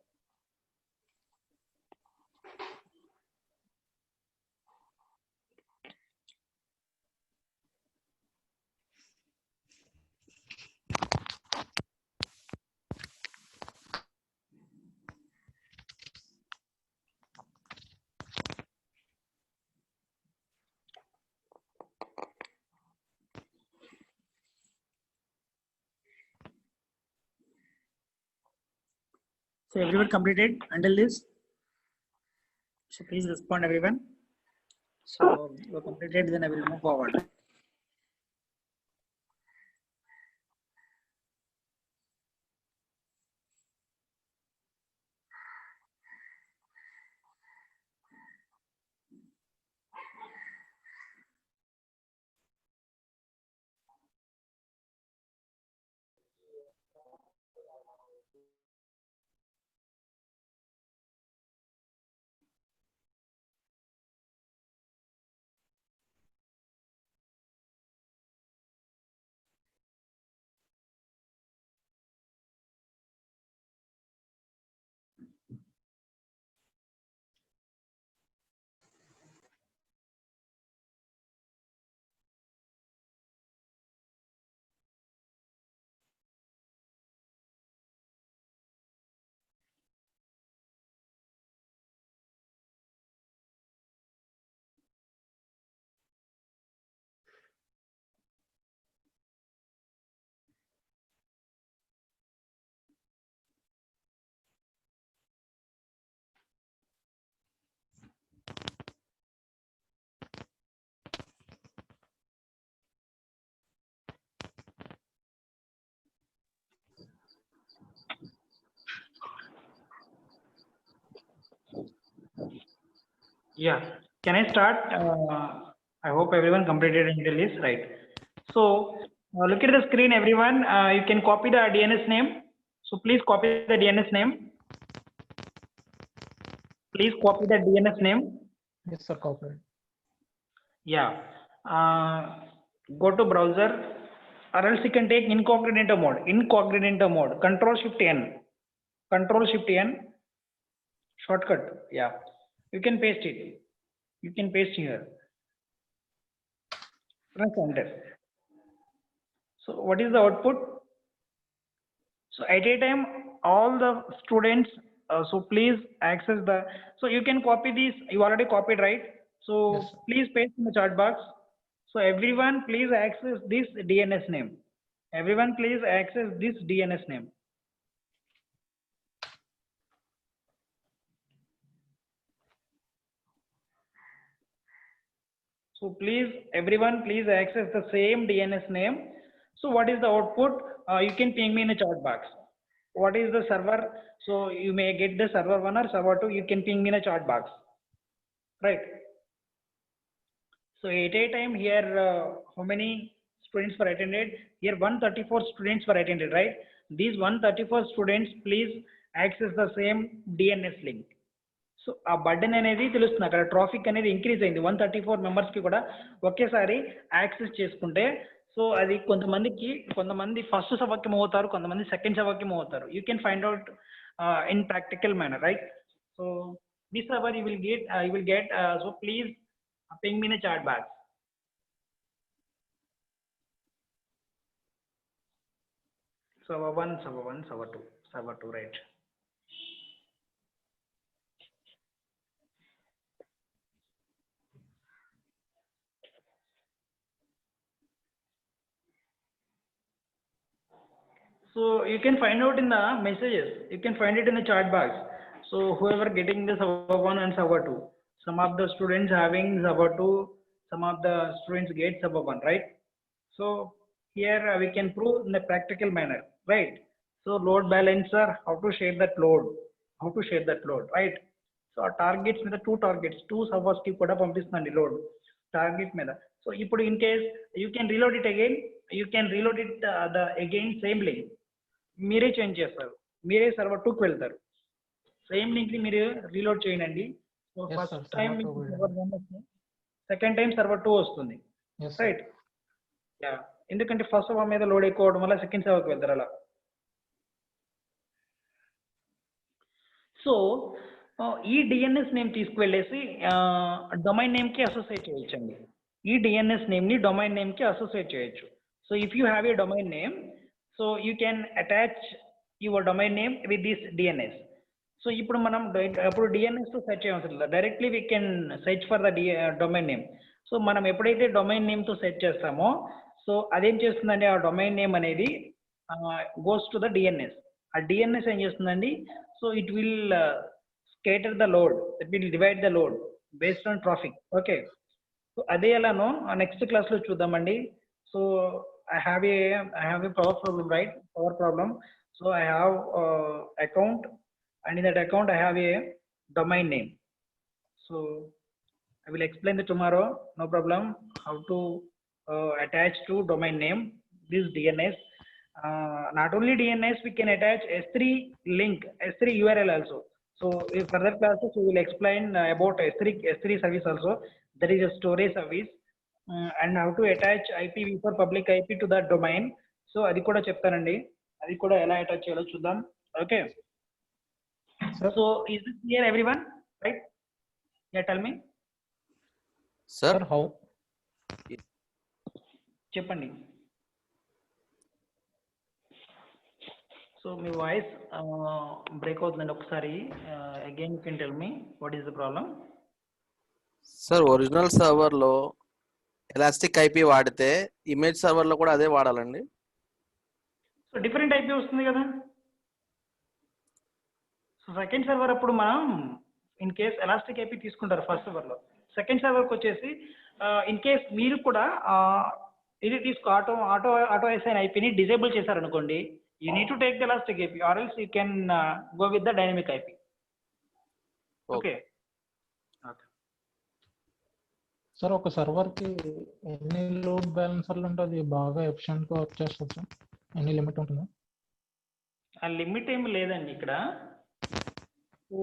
So everyone completed until this? So please respond, everyone. So you completed, then I will move forward. Yeah. Can I start? I hope everyone completed until this, right? So look at the screen, everyone. You can copy the DNS name. So please copy the DNS name. Please copy the DNS name. Yes, sir. Corporate. Yeah. Go to browser, or else you can take incognito mode. Incognito mode. Control Shift N. Control Shift N. Shortcut. Yeah. You can paste it. You can paste here. Press enter. So what is the output? So at a time, all the students, so please access the, so you can copy this, you already copied, right? So Yes, sir. please paste in the chat box. So everyone please access this DNS name. Everyone please access this DNS name. So please, everyone please access the same DNS name. So what is the output? You can ping me in the chat box. What is the server? So you may get the server 1 or server 2. You can ping me in the chat box. Right. So at a time here, how many students were attended? Here 134 students were attended, right? These 134 students, please access the same DNS link. So ఆ burden అనేది తెలుస్తుంది అక్కడ traffic అనేది increase అయింది 134 మెంబర్స్కి కూడా ఒకేసారి access చేసుకుంటే సో అది కొంతమంది ఫస్ట్ సభకి మూవ్ అవుతారు, కొంతమంది సెకండ్ సభకి మూవ్ అవుతారు. You can find out in practical manner, right? So this hour you will get so please ping me in a chat box. Server 1, server 1, server 2, right? So you can find out in the messages, you can find it in the chat box. So whoever getting the server 1 and server 2, some of the students having server 2, some of the students get server 1, right? So here we can prove in the practical manner, right? So load balancer, how to share that load, right? So our targets with the two servers ki kuda pampistundi load target మీద. So ఇప్పుడు in case you can reload it again, the again same link మీరే change చేస్తారు, మీరే server 2కి వెళ్తారు, same link ని మీరు reload చేయండి. So Yes, first sir, time server 2 server 1 వస్తుంది, సెకండ్ టైం సర్వర్ 2 వస్తుంది, Yes, sir. రైట్? యా, ఎందుకంటే ఫస్ట్ సర్వర్ మీద లోడ్ ఎక్కువ అవడం వల్ల సెకండ్ సర్వర్కి వెళ్తారు అలా. సో ఈ డిఎన్ఎస్ నేమ్ తీసుకువెళ్ళేసి డొమైన్ నేమ్కి అసోసియేట్ చేయొచ్చండి. ఈ డిఎన్ఎస్ నేమ్ని డొమైన్ నేమ్కి అసోసియేట్ చేయొచ్చు. So if you have a domain name, so you can attach your domain name with this DNS. So ఇప్పుడు మనం అప్పుడు డిఎన్ఎస్తో సెర్చ్ చేయవలసిన లేదు, directly we can search for the domain name. So మనం ఎప్పుడైతే domain నేమ్తో search చేస్తామో so అదేం చేస్తుందండి, ఆ డొమైన్ నేమ్ అనేది గోస్ టు ద డిఎన్ఎస్. ఆ డిఎన్ఎస్ ఏం చేస్తుందండి, so it will scatter the load, it will divide the load based on traffic. Okay, so అదే ఎలానో నెక్స్ట్ క్లాస్ లో చూద్దామండి. So I have a power problem, right? Power problem. So I have account, and in that account I have a domain name. So I will explain that tomorrow, no problem, how to attach to domain name this DNS. Not only DNS, we can attach S3 link, S3 URL also. So in further classes we will explain about S3 service also. There is a storage service, and how to attach IPv4 public IP to that domain. So అది కూడా చెప్తానండి, అది కూడా ఎలా attach చేయాలో చూద్దాం. Okay, Sir. So is this clear everyone, right? Yeah, tell me. Sir, Sir, how? చెప్పండి. So మీ voice break అవుతుందండి ఒకసారి, again you can tell me what is the problem. sir, original server లో ఎలాస్టిక్ ఐపీ వాడితే image server లో కూడా అదే వాడాలండి? So different IP వస్తుంది కదా. సో సెకండ్ సర్వర్ అప్పుడు మనం ఇన్ కేస్ ఎలాస్టిక్ ఐపీ తీసుకుంటారు ఫస్ట్ సర్వర్లో, సెకండ్ సర్వర్కి వచ్చేసి ఇన్ కేస్ మీరు కూడా ఇది ఆటో అసైన్ ఐపీని డిజేబుల్ చేశారనుకోండి, you need to take the elastic IP, or else you can go with the dynamic IP. Okay. Sir ఒక server కి ఎన్ని లోడ్ బ్యాలెన్సర్లు ఉంటే అది బాగా ఎఫిషియెంట్ గా వర్క్ చేస్తుంది సార్? ఎన్ని లిమిట్ ఉంటుందా? ఆ లిమిట్ ఏమి లేదండి ఇక్కడ. సో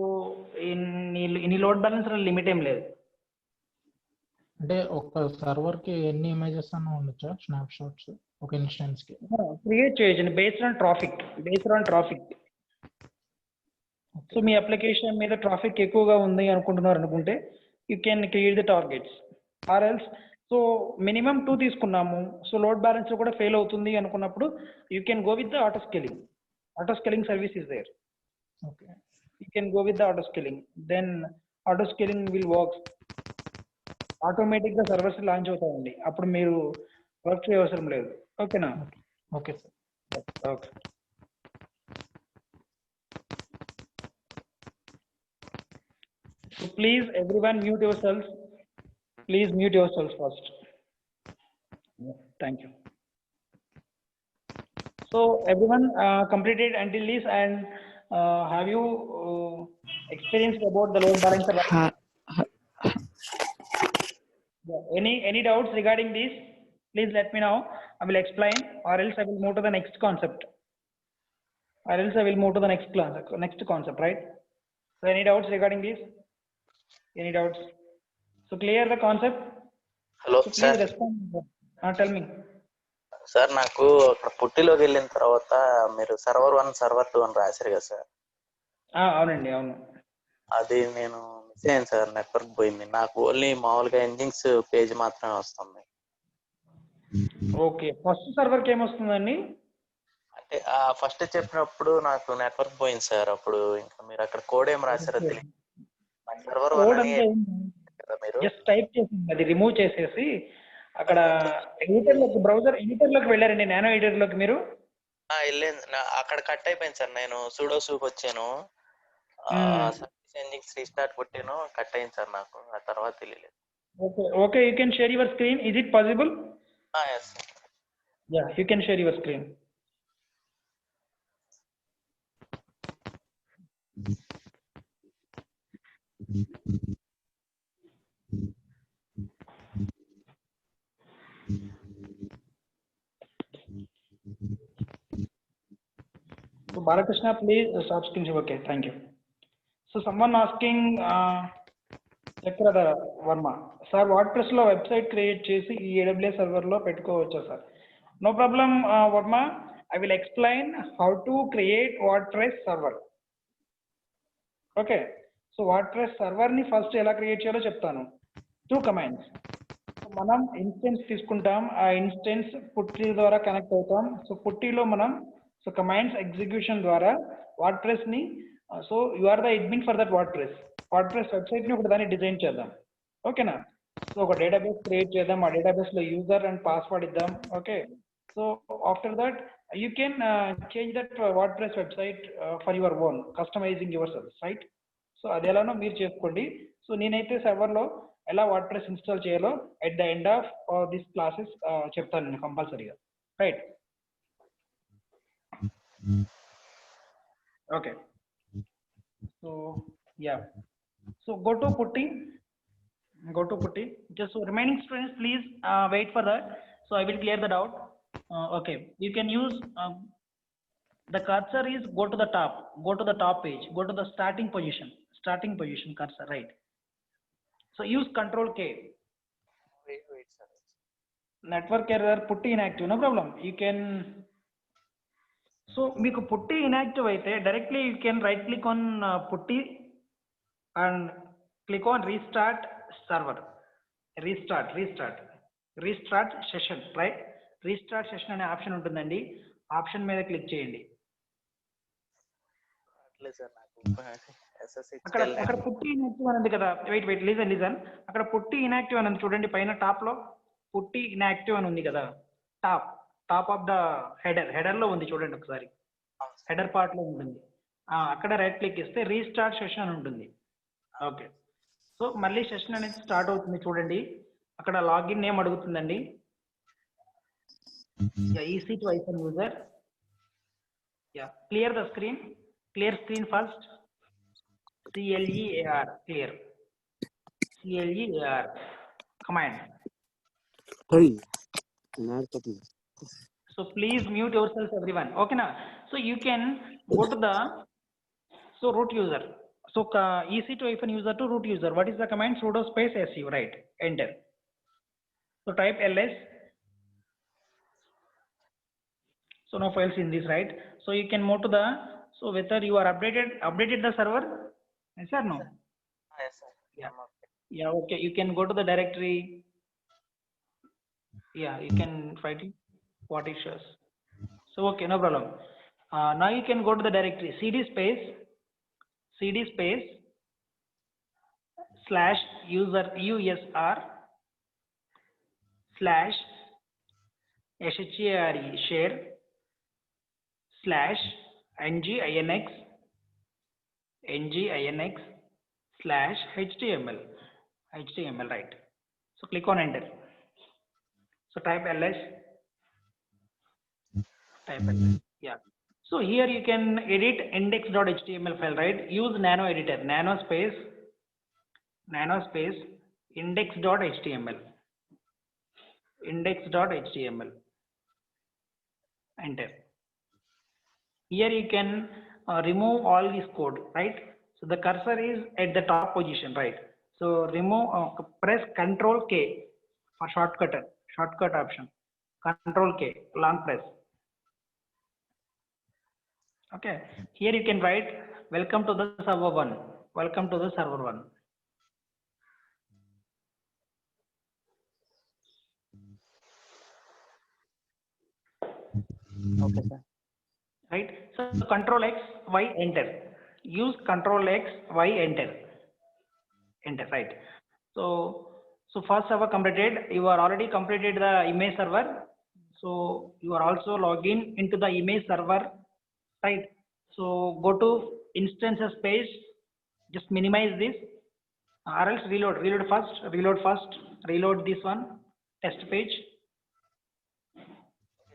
ఇన్ని లోడ్ బ్యాలెన్సర్ లిమిట్ ఏం లేదు. అంటే ఒక సర్వర్ కి ఎన్ని ఇమేజెస్ అన్న ఉండొచ్చా, స్నాప్ షాట్స్ ఒక ఇన్స్టెన్స్ కి? క్రియేట్ చేయొచ్చండి బేస్డ్ ఆన్ ట్రాఫిక్. సో మీ అప్లికేషన్ మీద ట్రాఫిక్ ఎక్కువగా ఉంది అనుకుంటున్నారు అనుకుంటే you can create the targets or else. So minimum 2 తీసుకున్నాము. సో లోడ్ బ్యాలెన్స్ కూడా ఫెయిల్ అవుతుంది అనుకున్నప్పుడు you can go with the auto scaling service is there. Okay, you can go with the auto scaling. Then auto scaling will work. Automatic గా servers launch అవుతాయండి, అప్పుడు మీరు work చేయవసరం లేదు. ఓకేనా? Okay sir. Okay. So please everyone mute yourselves. Please mute yourselves first. Thank you. So everyone completed until this, and have you experienced about the load balancer? Any doubts regarding this? Please let me know. I will explain, or else I will move to the next concept. Next concept, right? So any doubts regarding this? Any doubts? So clear the concept? Hello So please sir. respond. Tell me. Sir నాకు అక్కడ పుట్టిలోకి వెళ్ళిన తర్వాత మీరు server 1 server 2 అని రాశారు కదా sir, అవునండి, అవును. అది నేను మిస్ అయ్యాను సార్, నెట్వర్క్ పోయింది. నాకు ఓన్లీ మామూలుగా ఎంజిన్స్ పేజ్ మాత్రమే వస్తుంది. ఓకే, ఫస్ట్ సర్వర్కి ఏమొస్తుందండి? అంటే ఫస్ట్ చెప్పినప్పుడు నాకు నెట్వర్క్ పోయింది సార్. అప్పుడు ఇంకా మీరు అక్కడ కోడ్ ఏం రాశారో తెలియదు. సర్వర్ 1 కోడ్ అని అంతా కదా మీరు జస్ట్ టైప్ చేసింది, అది రిమూవ్ చేసేసి అక్కడ ఎడిటర్లోకి, బ్రౌజర్ ఎడిటర్లోకి వెళ్ళారండి, నానో ఎడిటర్లోకి మీరు? వెళ్ళింది. అక్కడ కట్ అయిపోయింది సార్. నేను సూడో సూప్ వచ్చాను, సర్వీస్ ఎంజిన్స్ రీస్టార్ట్ కొట్టాను, కట్ అయింది సార్. నాకు ఆ తర్వాత తెలియలేదు. Okay, you can share your screen. Is it possible? Yes sir. Yeah, you can share your screen. So Balakrishna, please stop screen. Okay, thank you. So someone asking, Chakrada Verma, sir, WordPress లో website create చేసి ఈ AWS server లో పెట్టుకోవచ్చా sir? No problem Verma, I will explain how to create WordPress server. Okay, so WordPress server ని first ఎలా create చేయాలో చెప్తాను. 2 commands. మనం ఇన్స్టెన్స్ తీసుకుంటాం, ఆ ఇన్స్టెన్స్ పుట్టి ద్వారా కనెక్ట్ అవుతాం. సో పుట్టిలో మనం కమాండ్స్ ఎగ్జిక్యూషన్ ద్వారా వర్డ్ప్రెస్ ని, so you are the admin for that WordPress website ని ఒకటి దాన్ని డిజైన్ చేద్దాం. ఓకేనా? సో ఒక డేటాబేస్ క్రియేట్ చేద్దాం, ఆ డేటాబేస్ లో యూజర్ అండ్ పాస్వర్డ్ ఇద్దాం. Okay, so after that you can change that WordPress website for your own, customising your self, right? So అది ఎలానో మీరు చేసుకోండి. సో నేనైతే సర్వర్లో ఎలా వర్డ్ప్రెస్ ఇన్స్టాల్ చేయాలో at the end of this classes చెప్తాను నేను కంపల్సరీగా, right? Okay, so yeah, so go to putty. Just so remaining students, please wait for that. So I will clear the doubt. Okay, you can use the cursor is go to the top page, go to the starting position cursor, right? So use Control K. Wait sir. Network error, putty inactive, no problem. You can, so మీకు putty inactive అయితే directly you can right click on putty and click on restart server, restart session, right? Restart session అనే option ఉంటుందండి, option మీద click చేయండి. అక్కడ పుట్టి inactive అని ఉంది కదా, వెయిట్ లిజన్, అక్కడ పుట్టి ఇన్యాక్టివ్ అని ఉంది చూడండి, పైన టాప్ లో పుట్టి ఇన్యాక్టివ్ అని ఉంది కదా, టాప్ ఆఫ్ ద హెడర్ లో ఉంది చూడండి ఒకసారి, హెడర్ పార్ట్ లో ఉంటుంది. అక్కడ రైట్ క్లిక్ ఇస్తే రీస్టార్ట్ సెషన్ అని ఉంటుంది. ఓకే, సో మళ్ళీ సెషన్ అనేది స్టార్ట్ అవుతుంది చూడండి. అక్కడ లాగిన్ నేమ్ అడుగుతుందండి, EC to iPhone user. Yeah, clear the screen, clear screen first. CLEAR, clear, CLEAR. command. Sorry, not copy. So please mute yourselves, everyone. Okay, now. So you can go to the root user. So EC2 user to root user. What is the command? Sudo space su, right? Enter. So type ls. So no files in this, right? So you can move to the, so whether you are updated the server, yes or no? Yes, sir. Yeah. I'm okay. Yeah, okay. You can go to the directory. Yeah, you can write it what it shows. So okay, no problem. Now you can go to the directory cd space slash user usr slash share slash nginx slash html, right? So click on enter. So type ls, yeah. So here you can edit index.html file, right? Use nano editor, nano space index.html, enter. Here you can remove all this code, right? So the cursor is at the top position, right? So remove, press Ctrl K for shortcut option. Ctrl K, long press. Okay. Here you can write welcome to the server 1. Welcome to the server 1. Okay, sir. Right? So Control X, Y, enter. Use Control X, Y, enter. Enter, right? So first server completed. You are already completed the image server. So you are also login into the image server, right? So go to instances page. Just minimize this, or else reload first. Reload this one. Test page.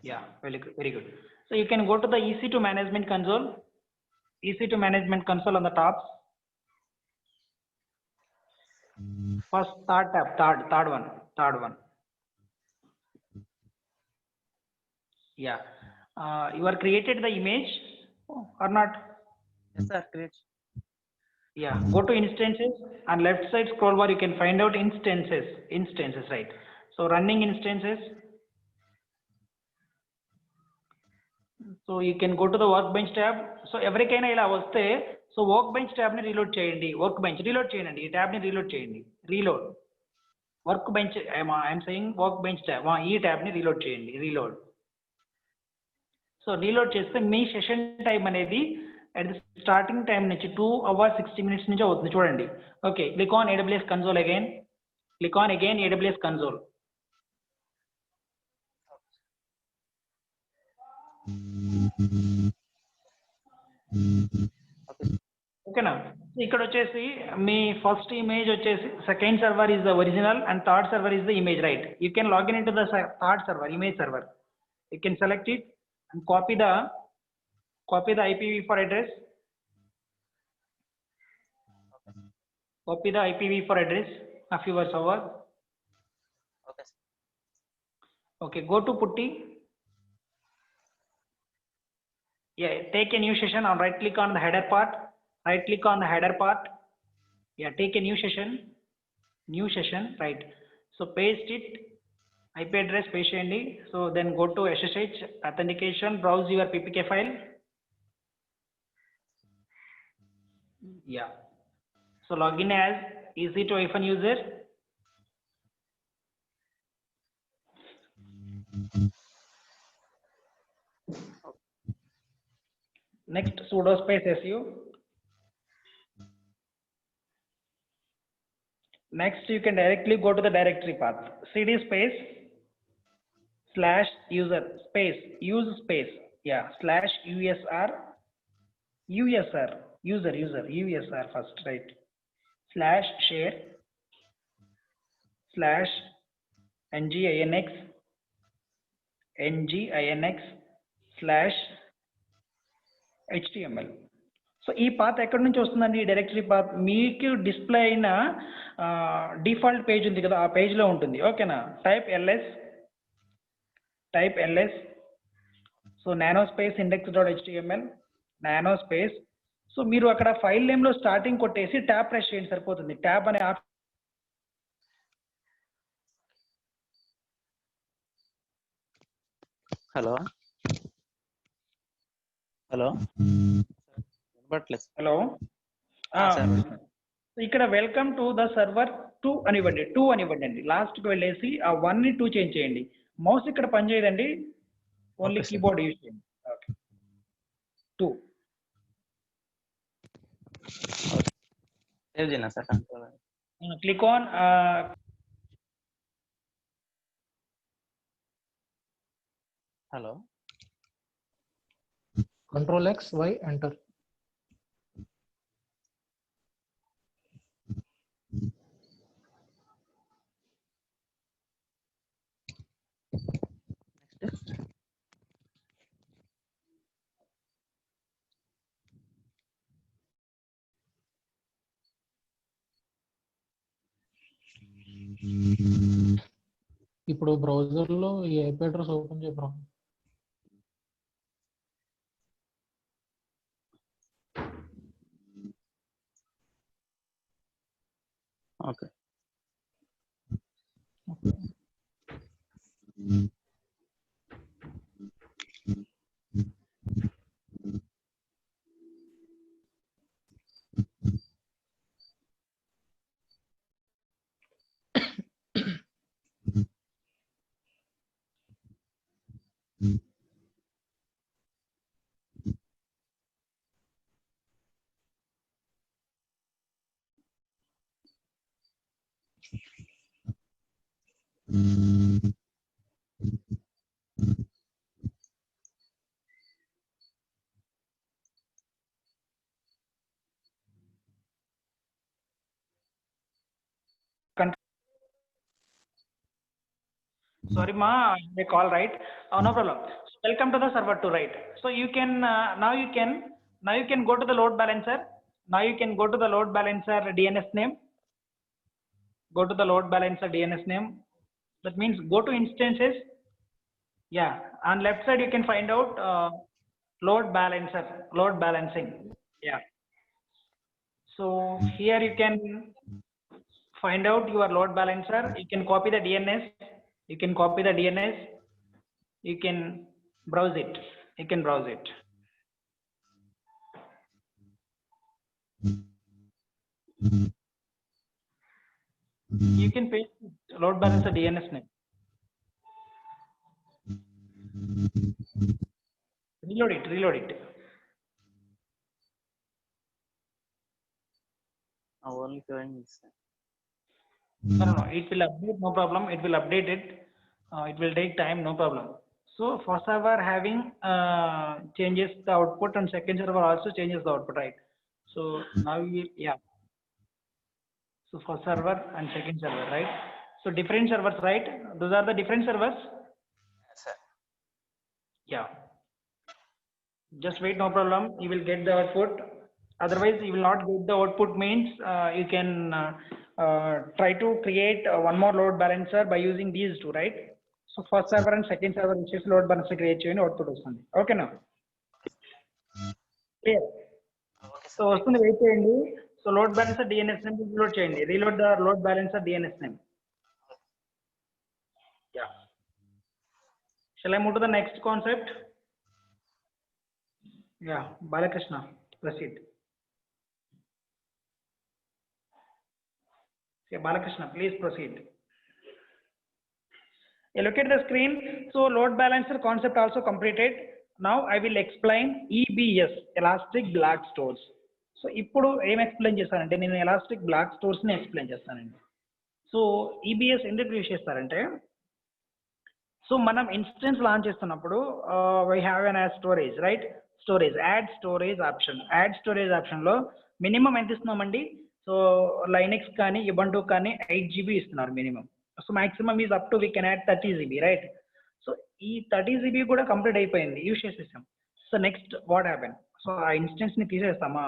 Yeah, very good. So you can go to the EC2 management console. EC2 management console on the top. First third tab, third one. Yeah. You are created the image or not? Yes, sir. Great. Yeah. Go to instances and left side scroll bar. You can find out instances, right? So running instances. So you can go to the workbench tab. So ఎవరికైనా ఇలా వస్తే so workbench tab ని reload చేయండి. Reload చేయండి. ఈ tab ని reload చేయండి. Reload workbench I'm saying workbench tab. ఈ tab ని రీలోడ్ చేయండి. రీలోడ్. సో రీలోడ్ చేస్తే మీ సెషన్ టైం అనేది at the starting time నుంచి 2 hours 60 minutes నుంచి అవుతుంది చూడండి. Okay, click on AWS console again. Click on again AWS console. ఓకేనా? ఇక్కడ వచ్చేసి మీ ఫస్ట్ ఇమేజ్ వచ్చేసి second server is the original and third server is the image, right? You can login in to the third server, image server. You can select it and copy the IPv4 address. Copy the IPv4 address of your server. Okay, sir. Okay, go to Putty. Yeah, take a new session and right click on the header part. Yeah, take a new session, right? So paste it, IP address paste cheyandi. So then go to SSH authentication, browse your PPK file. Yeah. So login as EC2-user. Next, sudo space su. Next, you can directly go to the directory path. cd space / user space use space, yeah, / usr usr first, right? / share / nginx / html. So ఈ path ఎక్కడి నుంచి వస్తుందండి? ఈ directory path మీకు display అయిన default page ఉంది కదా, ఆ పేజ్లో ఉంటుంది. ఓకేనా? Type ls so nanospace index.html nanospace. So మీరు అక్కడ ఫైల్ నేమ్లో స్టార్టింగ్ కొట్టేసి ట్యాబ్ ప్రెస్ చేయండి సరిపోతుంది. ట్యాబ్ అనే ఆప్షన్ హలో హలో వినపట్లేదు. హలో సార్ ఇక్కడ వెల్కమ్ టు ద సర్వర్ 2 అనివ్వండి అండి. లాస్ట్కి వెళ్ళేసి ఆ 1 ని 2 చేంజ్ చేయండి. మౌస్ ఇక్కడ పనిచేయదండి, ఓన్లీ కీబోర్డ్ యూజ్ చేయండి. ఓకే 2 సేవ్ చేయనా sir? Control click on hello Control X, Y, enter. ఇప్పుడు బ్రౌజర్ లో ఈ ఐపీ అడ్రస్ ఓపెన్ చేయ bro. Okay sorry ma, they call right. No problem. So welcome to the server 2, right? So you can now you can go to the load balancer. Now you can go to the load balancer DNS name. Go to the load balancer DNS name. That means go to instances. Yeah, on left side you can find out load balancer, load balancing. Yeah. So here you can find out your load balancer. You can copy the DNS. You can copy the DNS. You can browse it. You can browse it. You can paste load balancer DNS name. Reload it. Reload it. only showing this. No, it will update, no problem. It will update it. It will take time, no problem. So first server having changes the output, and second server also changes the output, right? So now yeah. So first server and second server, right? So different servers, right? Those are the different servers. Yes, sir. Yeah. Just wait, no problem. You will get the output. Otherwise, you will not get the output. Means you can try to create one more load balancer by using these two, right? So first server and second server which is load balancer create cheyandi, output vastundi. Okay now? Clear? So vastundi, wait cheyandi. So load balancer DNS name reload cheyandi. Reload the load balancer DNS name. Yeah. Shall I move to the next concept? Yeah, Balakrishna, proceed. Yeah, Balakrishna, please proceed. Yeah, look at the screen. So load balancer concept also completed. Now I will explain EBS, Elastic Block Stores. So ఇప్పుడు ఏం explain చేస్తానంటే నేను elastic block stores ని explain చేస్తానండి. So EBS ఎందుకు use చేస్తారంటే, so మనం instance launch చేస్తున్నప్పుడు why have an add storage, right? Storage, add storage option. Add storage ఆప్షన్లో మినిమం ఎంత ఇస్తున్నామండి? సో లైనెక్స్ కానీ ఇబంటూ కానీ 8 GB ఇస్తున్నారు minimum. So maximum is up to we can add 30 GB, right? So ఈ 30 GB కూడా complete అయిపోయింది, యూజ్ చేసేసాం. So next what happen? So ఆ ఇన్స్టెన్స్ ని తీసేస్తామా,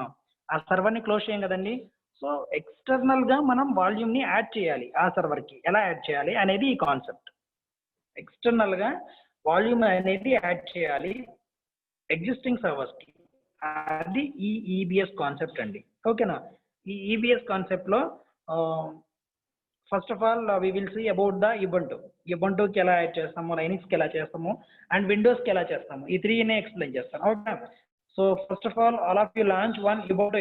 ఆ సర్వర్ ని క్లోజ్ చేయం కదండి. సో ఎక్స్టర్నల్ గా మనం వాల్యూమ్ ని యాడ్ చేయాలి ఆ సర్వర్ కి. ఎలా యాడ్ చేయాలి అనేది ఈ కాన్సెప్ట్. ఎక్స్టర్నల్ గా వాల్యూమ్ అనేది యాడ్ చేయాలి ఎగ్జిస్టింగ్ సర్వర్స్ కి. అది ఈ ఈబిఎస్ కాన్సెప్ట్ అండి. ఓకేనా. ఈ ఈబిఎస్ కాన్సెప్ట్ లో first of all we will see about the ఇబంటుకి ఎలా యాడ్ చేస్తాము, లైనిక్స్కి ఎలా చేస్తాము, అండ్ విండోస్కి ఎలా చేస్తాము. ఈ త్రీనే ఎక్స్ప్లెయిన్ చేస్తాను. Okay. So first of all of you launch one Ubuntu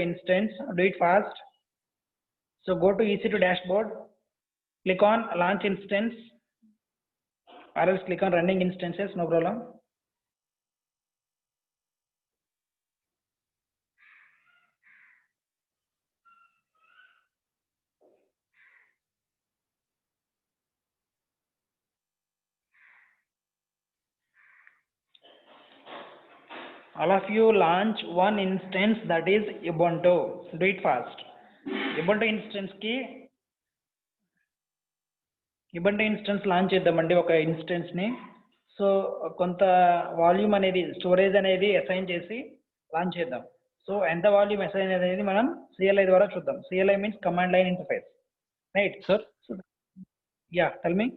instance. Do it fast. So go to EC2 dashboard, click on launch instance, or else click on running instances, no problem. All of you launch one instance, that is Ubuntu. Do it fast. Ubuntu instance launch చేద్దామండి ఒక instance ని. So కొంత volume అనేది, storage అనేది assign చేసి launch చేద్దాం. So ఎంత volume assign అనేది మనం CLI ద్వారా చూద్దాం. CLI means command line interface, right? Sir yeah, tell me.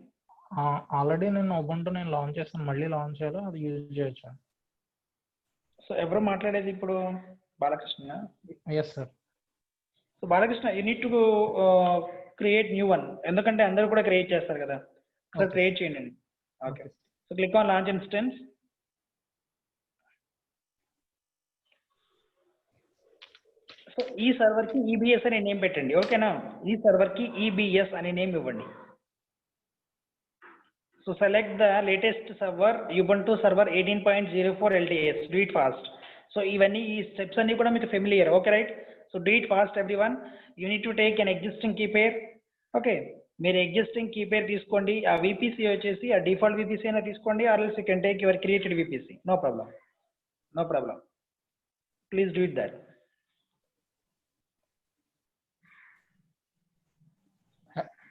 Already నేను Ubuntu నేను లాంచ్ చేస్తాను, మళ్ళీ లాంచ్ చేయాలో అది యూజ్ చేయొచ్చా? సో ఎవరు మాట్లాడేది ఇప్పుడు? Balakrishna. Yes sir. So Balakrishna, you need to create new one, ఎందుకంటే అందరూ కూడా క్రియేట్ చేస్తారు కదా. సో క్రియేట్ చేయండి. Okay. So click on launch instance. So ఈ సర్వర్ కి EBS అనే నేమ్ పెట్టండి. ఓకేనా. ఈ సర్వర్ కి EBS అనే నేమ్ ఇవ్వండి. So select the latest server, Ubuntu server 18.04 LTS. Do it fast. So ఇవన్నీ ఈ స్టెప్స్ అన్ని కూడా మీకు familiar. Okay, right? So do it fast everyone. You need to take an existing key pair. Okay, మీరు existing key pair తీసుకోండి. ఆ VPC వచ్చేసి ఆ డిఫాల్ట్ VPC అయినా తీసుకోండి, or else you can take your created VPC. No problem. Please do it that.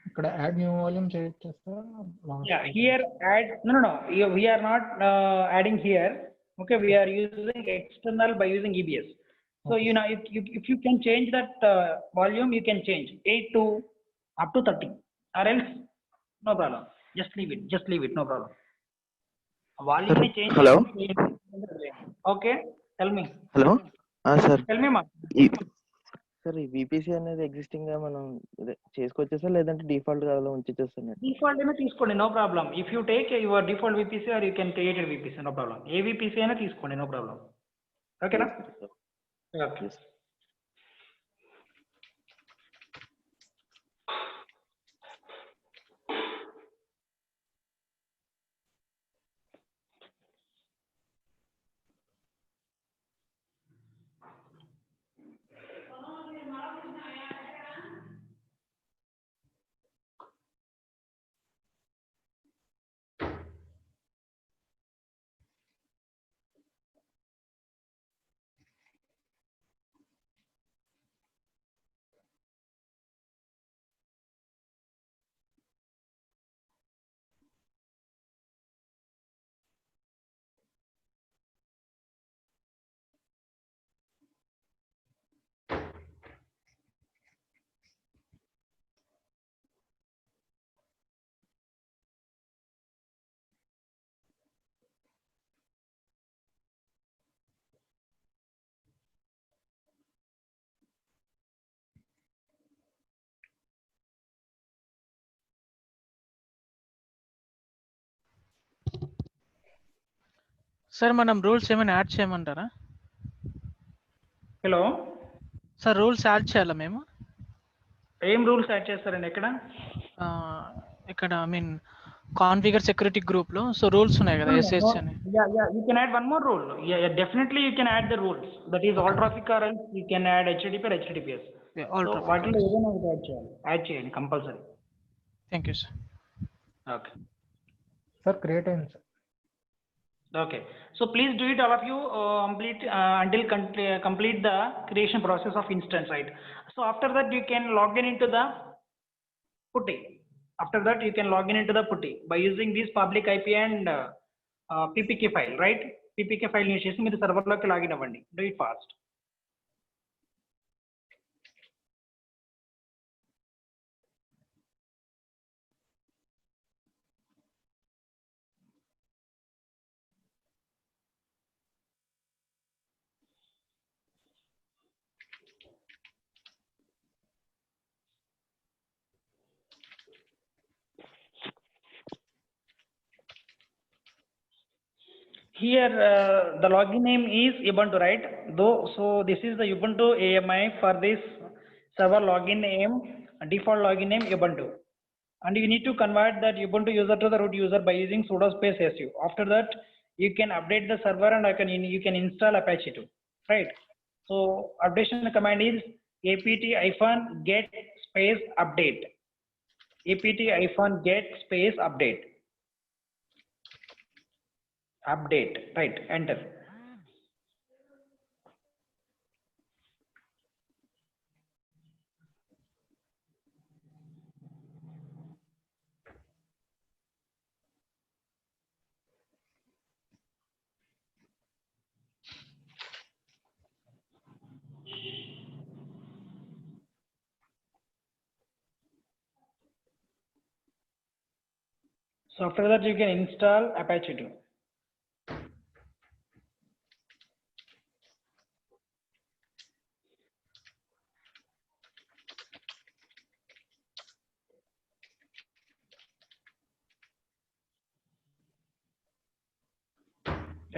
ఇక్కడ add new volume చేస్తా. Yeah, here add, no, we are not adding here. Okay, we are using external by using EBS. So Okay. you know, if you can change that volume, you can change 8 to up to 30, or else no problem. Just leave it, no problem. Volume ni change. Hello. Okay, tell me. Hello sir, Tell me, ma. Sir ఈ VPC అనేది existing గా మనం చేసుకోవచ్చా sir, లేదంటే default గా అలా ఉంచేస్తాను? Default అయినా తీసుకోండి, no problem. If you take your default VPC, or you can create a VPC, no problem. A VPC అయినా తీసుకోండి, no problem. Okay na? Okay. Sir మనం రూల్స్ ఏమైనా యాడ్ చేయమంటారా? హలో సార్, రూల్స్ యాడ్ చేయాలా మేము? ఏం రూల్స్ యాడ్ చేస్తారండి ఎక్కడ? ఇక్కడ I mean configure security group లో సో రూల్స్ ఉన్నాయి కదా, SH అని. Yeah, you can add one more rule. Yeah, definitely you can add the rules. That is all traffic, or else you can add HTTP or HTTPS. Yeah, all traffic. వాటిలో ఏదైనా ఒకటి add చేయండి compulsory. Thank you sir. Okay sir create అయింది sir. Okay, so please do it all of you until complete the creation process of instance, right? So after that you can log in into the putty. After that you can log in into the putty by using this public IP and PPK file, right? PPK file use చేసి మీరు సర్వర్లోకి login అవ్వండి. Do it fast. Here the login name is Ubuntu, right? Though, so this is the Ubuntu AMI for this server login name, default login name Ubuntu. And you need to convert that Ubuntu user to the root user by using sudo space su. After that, you can update the server and you can install Apache too, right? So updation command is apt-get space update. apt-get space update. Update, right? Enter. So after that, you can install Apache too.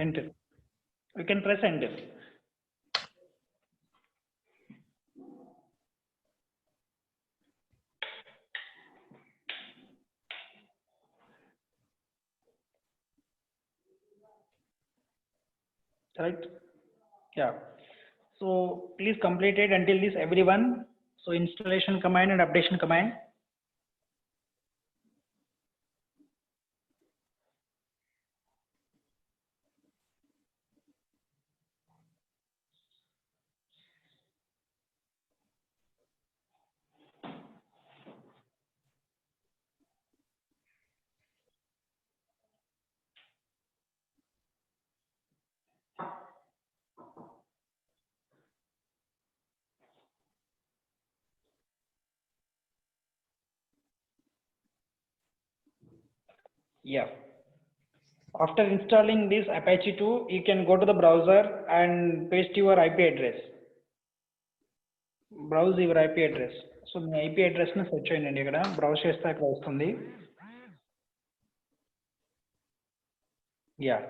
Enter. You can press enter. Right? Yeah. So please complete it until this everyone. So installation command and updation command. Yeah. After installing this Apache 2, you can go to the browser and paste your IP address. Browse your IP address. So my IP address na search cheyandi ikkada browse chesthe ikkada vastundi. Yeah.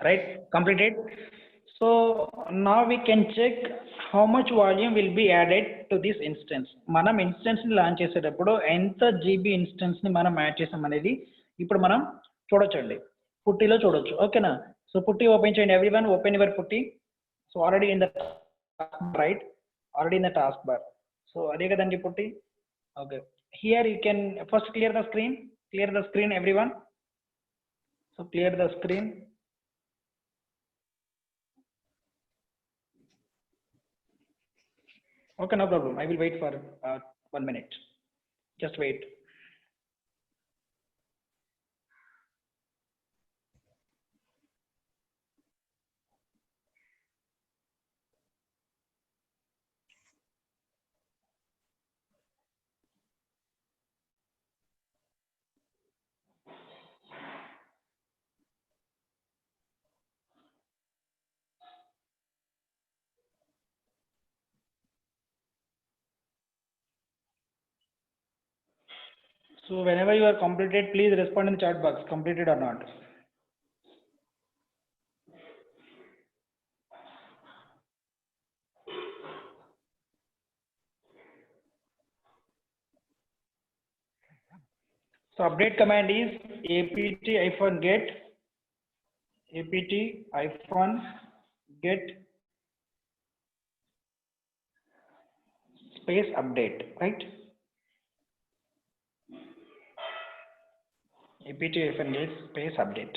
Right, completed. So now we can check how much volume will be added to this instance. మనం instance ని launch చేసేటప్పుడు ఎంత GB instance ని మనం add చేసాం అనేది ఇప్పుడు మనం చూడొచ్చండి, పుట్టిలో చూడొచ్చు. ఓకేనా? సో పుట్టి ఓపెన్ చేయండి. ఎవ్రీవన్ ఓపెన్ యువర్ పుట్టి. So already in the right, already in the task bar. So అదే కదండి పుట్టి. Okay, here you can first clear the screen everyone. So clear the screen. Okay, no problem. I will wait for 1 minute. Just wait. So whenever you are completed, please respond in the chat box, completed or not. So update command is apt-get apt-get space update, right? apt-get space update.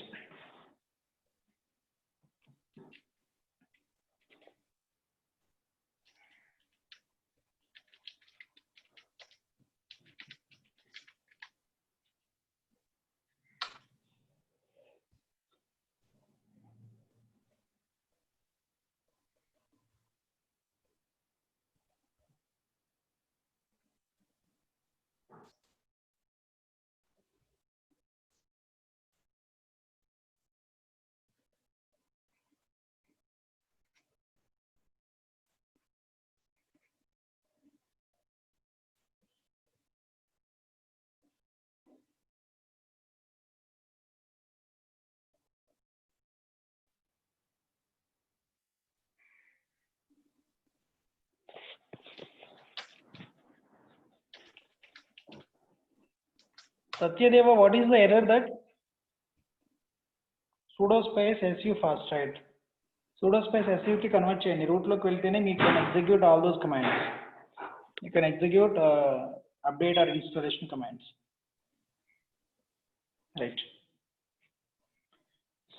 Satyadeva, what is the error that sudo space su fast, right? Sudo space su ki convert cheyandi, root loki veltene you can execute all those commands. You can execute update or installation commands, right?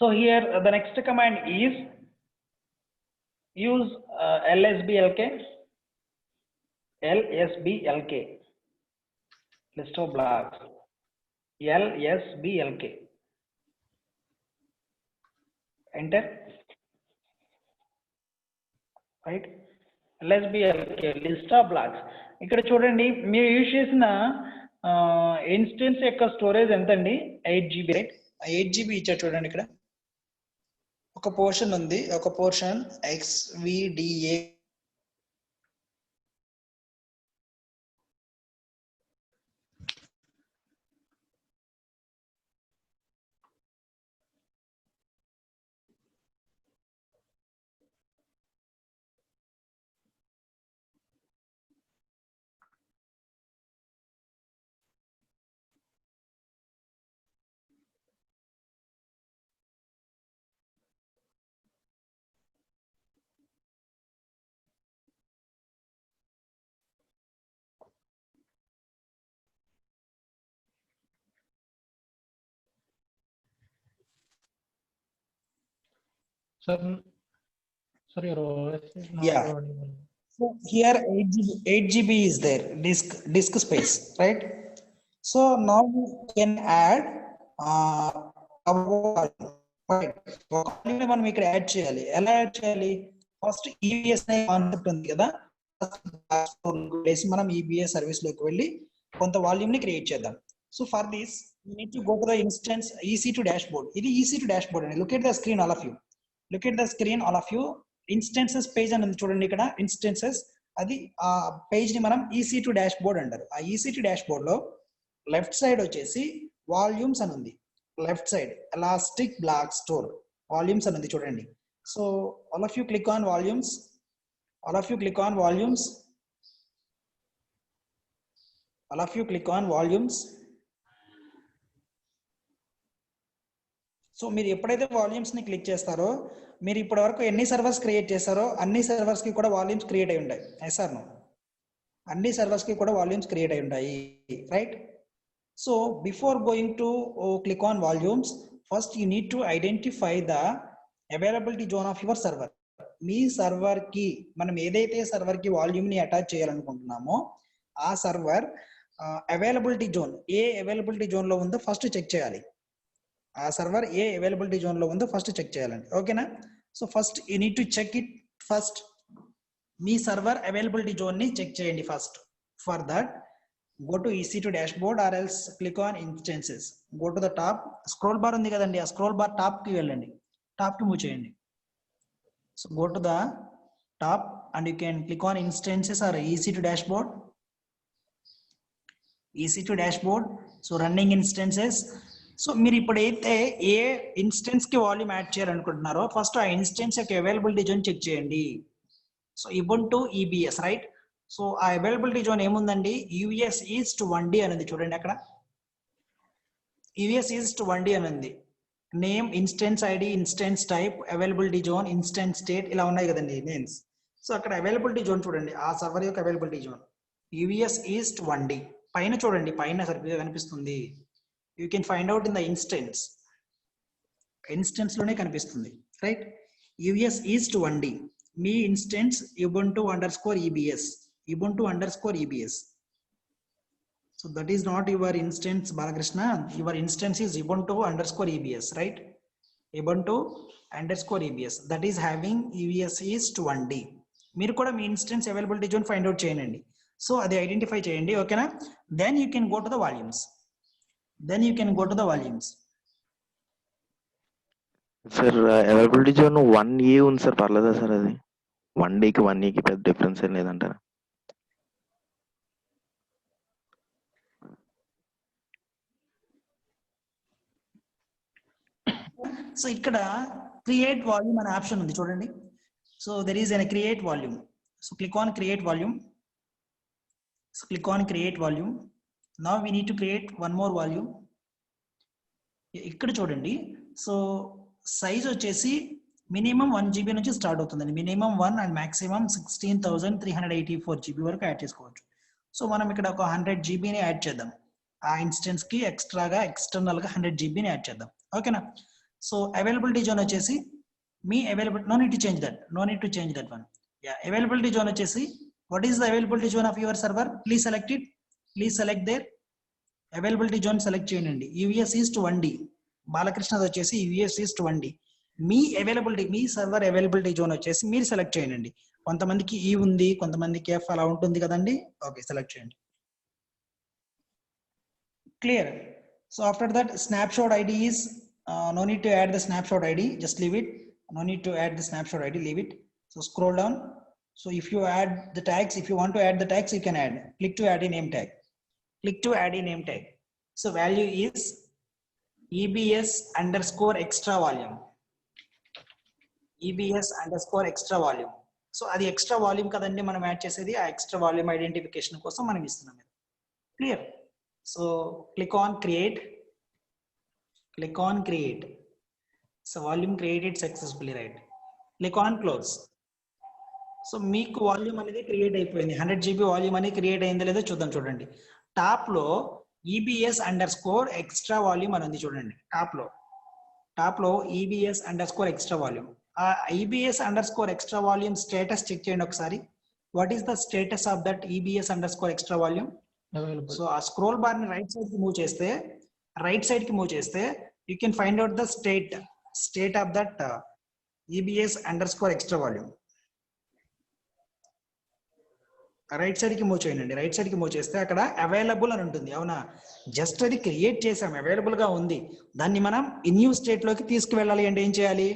So here the next command is use lsblk list of blocks, lsblk, enter, right? lsblk list of blocks. ఇక్కడ చూడండి మీరు use చేసిన instance యొక్క storage ఎంత అండి? 8 GB, right? 8 GB ఇచ్చా చూడండి. ఇక్కడ ఒక పోర్షన్ ఉంది, ఒక portion xvda Sir, your OS is not Yeah. audible. So here 8 GB is there, disk space, right? So now we can add right? మనం ఇక్కడ యాడ్ చేయాలి. ఎలా యాడ్ చేయాలి? ఫస్ట్ EBS అనే కాన్సెప్ట్ ఉంది కదా, మనం EBS సర్వీస్ లోకి వెళ్ళి కొంత వాల్యూమ్ ని క్రియేట్ చేద్దాం. So for this you need to go to the instance EC2 dashboard. ఇది EC2 dashboard అండి. Look at the screen, all of you. Look at the screen, all of you. Instances page అని ఉంది చూడండి. ఇక్కడ instances, అది ఆ page ని మనం EC2 డాష్బోర్డ్ అంటారు. ఆ EC2 డాష్బోర్డ్ లో లెఫ్ట్ సైడ్ వచ్చేసి వాల్యూమ్స్ అని ఉంది. Left side elastic block store volumes అని ఉంది చూడండి. So all of you click on volumes, all of you click on volumes, all of you click on volumes. సో మీరు ఎప్పుడైతే వాల్యూమ్స్ ని క్లిక్ చేస్తారో, మీరు ఇప్పటి వరకు ఎన్ని సర్వర్స్ క్రియేట్ చేస్తారో అన్ని సర్వర్స్ కి కూడా వాల్యూమ్స్ క్రియేట్ అయి ఉంటాయి. SR no? అన్ని సర్వర్స్ కి కూడా వాల్యూమ్స్ క్రియేట్ అయి ఉంటాయి, right? So before going to click on volumes, first you need to identify the availability zone of your server. Me server కి మనం ఏదైతే సర్వర్ కి వాల్యూమ్ ని అటాచ్ చేయాలనుకుంటున్నామో ఆ సర్వర్ అవైలబిలిటీ జోన్, ఏ అవైలబిలిటీ జోన్ లో ఉందో ఫస్ట్ చెక్ చేయాలి. ఆ సర్వర్ ఏ అవైలబిలిటీ జోన్ లో ఉందో ఫస్ట్ చెక్ చేయాలండి, ఓకేనా? So first you need to check it. First మీ సర్వర్ అవైలబిలిటీ జోన్ ని చెక్ చేయండి first. For that go to EC2 dashboard or else click on instances. Go to the top, scroll bar ఉంది కదండి, ఆ scroll bar top కి వెళ్ళండి, top కి move చేయండి. So go to the top and you can click on instances or EC2 dashboard. EC2 dashboard, so running instances. So మీరు ఇప్పుడైతే ఏ instance కి వాల్యూమ్ యాడ్ చేయాలనుకుంటున్నారో ఫస్ట్ ఆ ఇన్స్టెన్స్ యొక్క అవైలబిలిటీ జోన్ చెక్ చేయండి. So Ubuntu EBS, right? So ఆ availability zone ఏముందండి? UES is to 1D అనేది చూడండి. అక్కడ UES is to 1D అని ఉంది. Name, instance ID, instance type, availability zone, instance state ఇలా ఉన్నాయి కదండి నేమ్స్. సో అక్కడ అవైలబిలిటీ జోన్ చూడండి, ఆ సర్వర్ యొక్క availability zone UES east 1D పైన చూడండి, పైన సరిగ్గా కనిపిస్తుంది. You can find out in the instance లోనే కనిపిస్తుంది, right? UES east 1D me instance ubuntu_ebs ubuntu_ebs. So that is not your instance, Balakrishna. Your instance is ubuntu_ebs, right? ubuntu_ebs that is having UES east 1D. మీరు కూడా మీ instance availability zone find out చేయండి. So అది identify చేయండి, ఓకేనా? Then you can go to the volumes. Sir availability zone 1A ఉంది sir, పర్లేదా sir? అది 1Dకి 1Eకి పెద్ద డిఫరెన్స్ ఏం లేదంటారా? సో ఇక్కడ క్రియేట్ వాల్యూమ్ అనే ఆప్షన్ ఉంది చూడండి. So there is an create volume. So click on create volume. Now we need to create one more volume. ఇక్కడ చూడండి, సో సైజ్ వచ్చేసి మినిమం 1 GB నుంచి స్టార్ట్ అవుతుందండి. మినిమం 1 అండ్ మాక్సిమం 16,384 GB వరకు add చేసుకోవచ్చు. సో మనం ఇక్కడ ఒక 100 GBని యాడ్ చేద్దాం. ఆ ఇన్స్టెన్స్ కి ఎక్స్ట్రాగా ఎక్స్టర్నల్ గా 100 GBని యాడ్ చేద్దాం, ఓకేనా? సో అవైలబిలిటీ జోన్ వచ్చేసి మీ availability, no need to change that one. Yeah, availability zone వచ్చేసి what is the availability zone of your server? Please select their availability zone select చేయండి. UES ఈస్ట్ 1D బాలకృష్ణది వచ్చేసి UES east 1D. మీ server availability zone వచ్చేసి మీరు select చేయండి. కొంతమందికి E ఉంది, కొంతమందికి F అలా ఉంటుంది కదండి. ఓకే, సెలెక్ట్ చేయండి. Clear? So after that snapshot ID is no need to add the snapshot ID, just leave it. No need to add the snapshot ID, leave it. So scroll down. So if you add the tags, if you want to add the tags, you can add. Click to add a name tag. So value is EBS_extra volume. So అది extra volume కదండి మనం add చేసేది. ఆ extra volume identification కోసం మనం ఇస్తున్నాం. Clear? So click on create. So volume created successfully, right? Click on close. So మీకు volume అనేది క్రియేట్ అయిపోయింది. 100 GB వాల్యూమ్ అనేది క్రియేట్ అయిందో లేదో చూద్దాం. చూడండి, టాప్ లో EBS_extra volume అని ఉంది చూడండి. టాప్ లో EBS_extra volume. ఆ EBS_extra volume స్టేటస్ చెక్ చేయండి ఒకసారి. What is the status of that EBS_extra volume? So ఆ స్క్రోల్ బార్ ని రైట్ సైడ్ కి మూవ్ చేస్తే you can find out the state of that EBS_extra volume. Right side కి move చేస్తే అక్కడ available అని ఉంటుంది, అవునా? జస్ట్ అది క్రియేట్ చేసాం, అవైలబుల్ గా ఉంది. దాన్ని మనం న్యూ స్టేట్ లోకి తీసుకువెళ్ళాలి అంటే ఏం చేయాలి?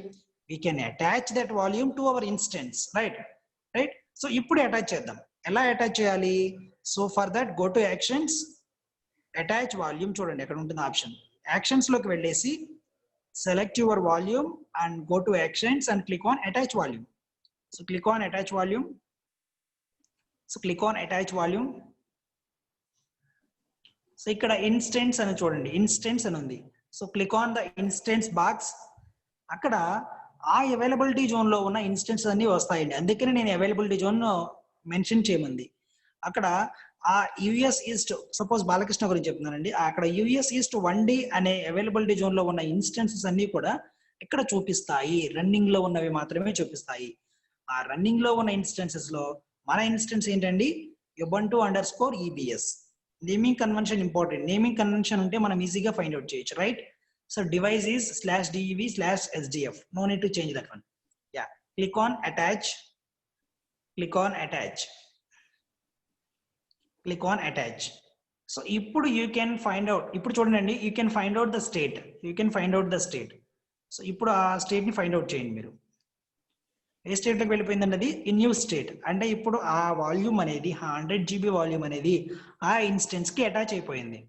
We can attach that volume to our instance, right? So ఇప్పుడు అటాచ్ చేద్దాం. ఎలా అటాచ్ చేయాలి? So for that go to actions, attach volume. చూడండి అక్కడ ఉంటుంది ఆప్షన్. యాక్షన్స్ లోకి వెళ్ళేసి select your volume and go to actions and click on attach volume. So click on attach volume. So ఇక్కడ ఇన్స్టెన్స్ అని చూడండి, ఇన్స్టెన్స్ అని ఉంది. So click on the instance box. అక్కడ ఆ అవైలబిలిటీ జోన్ లో ఉన్న ఇన్స్టెన్స్ అన్ని వస్తాయండి. అందుకని నేను అవైలబిలిటీ జోన్ మెన్షన్ చేయమంది. అక్కడ ఆ UES ఈస్ట్, సపోజ్ బాలకృష్ణ గురించి చెప్తున్నానండి, అక్కడ UES ఈస్ట్ 1D అనే అవైలబిలిటీ జోన్ లో ఉన్న ఇన్స్టెన్సెస్ అన్ని కూడా ఇక్కడ చూపిస్తాయి. రన్నింగ్ లో ఉన్నవి మాత్రమే చూపిస్తాయి. ఆ రన్నింగ్ లో ఉన్న ఇన్స్టెన్సెస్ లో మన ఇన్స్టెన్స్ ఏంటండి? ubuntu_ebs. Naming convention important. Naming convention ఉంటే మనం ఈజీగా ఫైండ్ అవుట్ చేయొచ్చు, right? So device is /dev/sdf. No need to change that one. Yeah, click on attach. So ఇప్పుడు you can find out, ఇప్పుడు చూడండి, you can find out the state. So ఇప్పుడు ఆ state ని ఫైండ్ అవుట్ చేయండి మీరు. ఏ state లోకి వెళ్ళిపోయిందండి? అది న్యూ స్టేట్. అంటే ఇప్పుడు ఆ వాల్యూమ్ అనేది 100 GB వాల్యూమ్ అనేది ఆ ఇన్స్టెన్స్ కి అటాచ్ అయిపోయింది.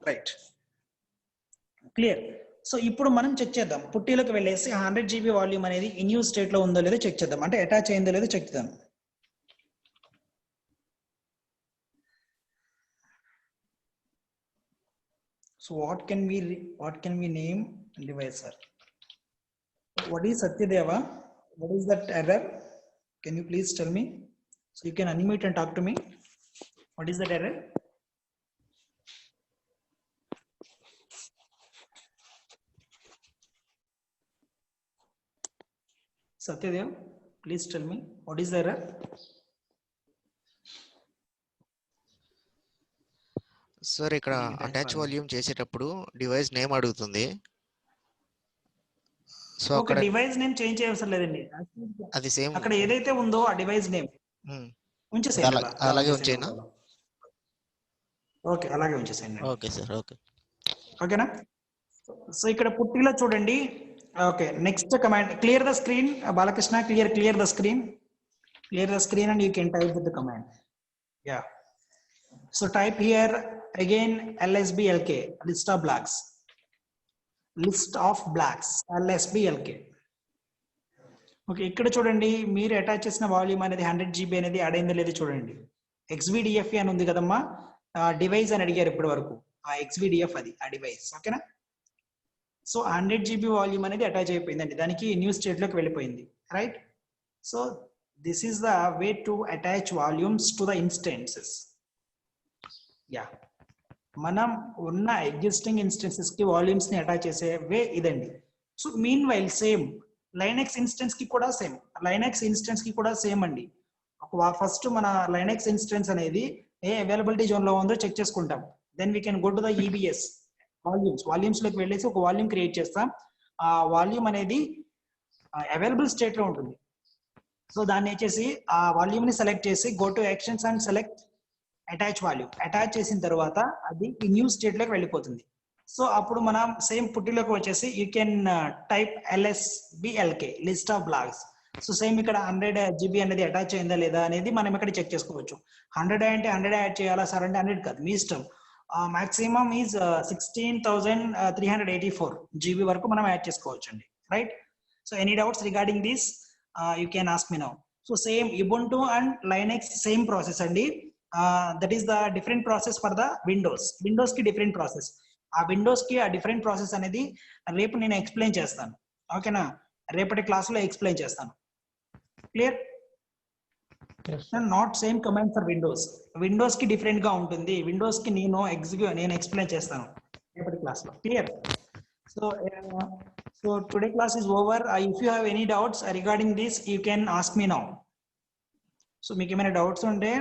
Right, clear? సో ఇప్పుడు మనం చెక్ చేద్దాం, పుట్టిలోకి వెళ్ళేసి 100 GB వాల్యూమ్ అనేది ఇన్ యూజ్ స్టేట్ లో ఉందో లేదో చెక్ చేద్దాం, అంటే అటాచ్ అయిందో లేదో చెక్ చేద్దాం. So what can we name device, sir? What is Satyadeva? What is that error? Can you please tell me? So you can unmute and talk to me. What is that error? Satyadev, please tell me what is the error? Sir ఇక్కడ attach volume చేసేటప్పుడు device name అడుగుతుంది. So ఒక అక్కడ device name change చేయవసరం లేదండి, అది same అక్కడ ఏదైతే ఉందో ఆ డివైస్ నేమ్ ఉంచేసేయండి. అలాగే ఉంచేనా? ఓకే, అలాగే ఉంచేసేయండి. Okay sir, okay. ఓకేనా? సో ఇక్కడ పుట్టిలో చూడండి. Okay, next command, clear the screen. Balakrishna, clear the screen and you can type with the command. Yeah, so type here again lsblk, list of blocks, lsblk. Okay, ఇక్కడ చూడండి, మీరు attach చేసిన volume అనేది 100 GB అనేది add అయిందో లేదో చూడండి. XVDFE అని ఉంది కదమ్మా, డివైస్ అని అడిగారు ఇప్పటి వరకు, ఆ XVDF అది ఆ డివైస్. ఓకేనా? సో 100 GB వాల్యూమ్ అనేది అటాచ్ అయిపోయిందండి, దానికి న్యూ స్టేట్ లోకి వెళ్ళిపోయింది. Right? So this is the way to attach volumes to the instances. Yeah, మనం ఉన్న ఎగ్జిస్టింగ్ ఇన్స్టెన్సెస్ కి వాల్యూమ్స్ ని అటాచ్ చేసే వే ఇదండి. So mean while same Linux instance కి కూడా సేమ్ అండి. ఫస్ట్ మన లైనక్స్ ఇన్స్టెన్స్ అనేది ఏ అవైలబిలిటీ జోన్ లో ఉందో చెక్ చేసుకుంటాం. Then we can go to the EBS volumes లోకి వెళ్ళేసి ఒక వాల్యూమ్ క్రియేట్ చేస్తాం. ఆ వాల్యూమ్ అనేది అవైలబుల్ స్టేట్ లో ఉంటుంది. సో దాన్ని వచ్చేసి ఆ వాల్యూమ్ ని సెలెక్ట్ చేసి go to actions and select attach volume. Attach చేసిన తర్వాత అది ఈ న్యూ స్టేట్ లోకి వెళ్ళిపోతుంది. సో అప్పుడు మనం సేమ్ పుట్టిలోకి వచ్చేసి you can type lsblk, list of blacks. So same ఇక్కడ 100 GB అనేది అటాచ్ అయిందా లేదా అనేది మనం ఇక్కడ చెక్ చేసుకోవచ్చు. 100 అంటే 100 యాడ్ చేయాలా సార్ అంటే 100 కాదు, మీ ఇష్టం. మాక్సిమం ఈజ్ 16,384 GB వరకు మనం యాడ్ చేసుకోవచ్చు అండి. Right? So any doubts regarding this you can ask me now. So same Ubuntu and linux same process అండి. That is the different process for the windows కి different process. ఆ windows కి ఆ different process అనేది రేపు నేను explain చేస్తాను. ఓకేనా? రేపటి క్లాస్ లో ఎక్స్ప్లెయిన్ చేస్తాను. Clear? Not same command for Windows కి డిఫరెంట్ గా ఉంటుంది. విండోస్ కి నేను ఎక్స్ప్లెయిన్ చేస్తాను రేపటి క్లాస్ లో. Clear? So today class is over. If you have any doubts regarding this you can ask me now. So మీకు ఏమైనా డౌట్స్ ఉంటే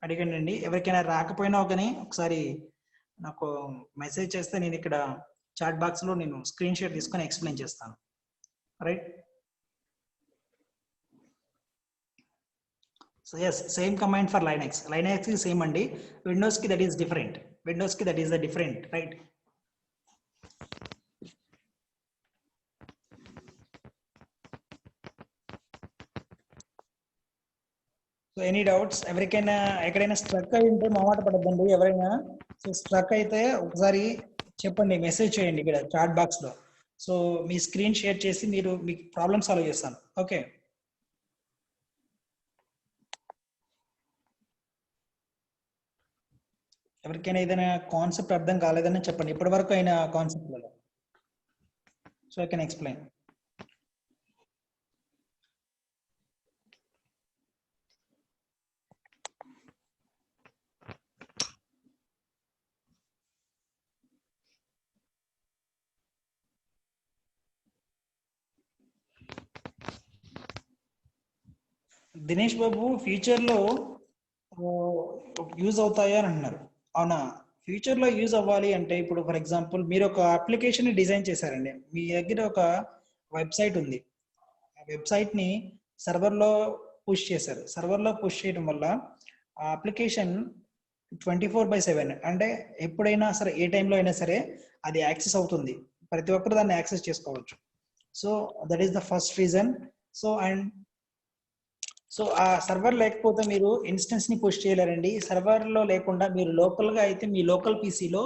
అడగండి. ఎవరికైనా రాకపోయినా ఒకసారి నాకు మెసేజ్ చేస్తే నేను ఇక్కడ చాట్ బాక్స్ లో నేను స్క్రీన్ షాట్ తీసుకొని ఎక్స్ప్లెయిన్ చేస్తాను. Right? So yes, same command for Linux కి సేమ్ అండి. విండోస్ కి that is different. Right? So any doubts? ఎవరికైనా ఎక్కడైనా స్ట్రక్ అయి ఉంటే మొహమాట పడద్దండి. ఎవరైనా సో స్ట్రక్ అయితే ఒకసారి చెప్పండి, మెసేజ్ చేయండి ఇక్కడ చాట్ బాక్స్ లో. సో మీ స్క్రీన్ షేర్ చేసి మీకు ప్రాబ్లమ్ సాల్వ్ చేస్తాను. ఓకే? ఎవరికైనా ఏదైనా కాన్సెప్ట్ అర్థం కాలేదని చెప్పండి, ఇప్పటి వరకు అయిన కాన్సెప్ట్లలో. So I can explain. Dinesh Babu, future లో యూజ్ అవుతాయా అని అంటున్నారు. అవునా? ఫ్యూచర్ లో యూజ్ అవ్వాలి అంటే ఇప్పుడు ఫర్ ఎగ్జాంపుల్ మీరు ఒక అప్లికేషన్ ని డిజైన్ చేశారండి. మీ దగ్గర ఒక వెబ్సైట్ ఉంది. ఆ వెబ్సైట్ ని సర్వర్ లో పుష్ చేశారు. సర్వర్ లో పుష్ చేయడం వల్ల ఆ అప్లికేషన్ 24/7 అంటే ఎప్పుడైనా సరే, ఏ టైంలో అయినా సరే అది యాక్సెస్ అవుతుంది. ప్రతి ఒక్కరు దాన్ని యాక్సెస్ చేసుకోవచ్చు. So that is the first reason. So ఆ సర్వర్ లేకపోతే మీరు ఇన్స్టెన్స్ ని పుష్ చేయలేరండి. సర్వర్ లో లేకుండా మీరు లోకల్ గా అయితే మీ లోకల్ పీసీలో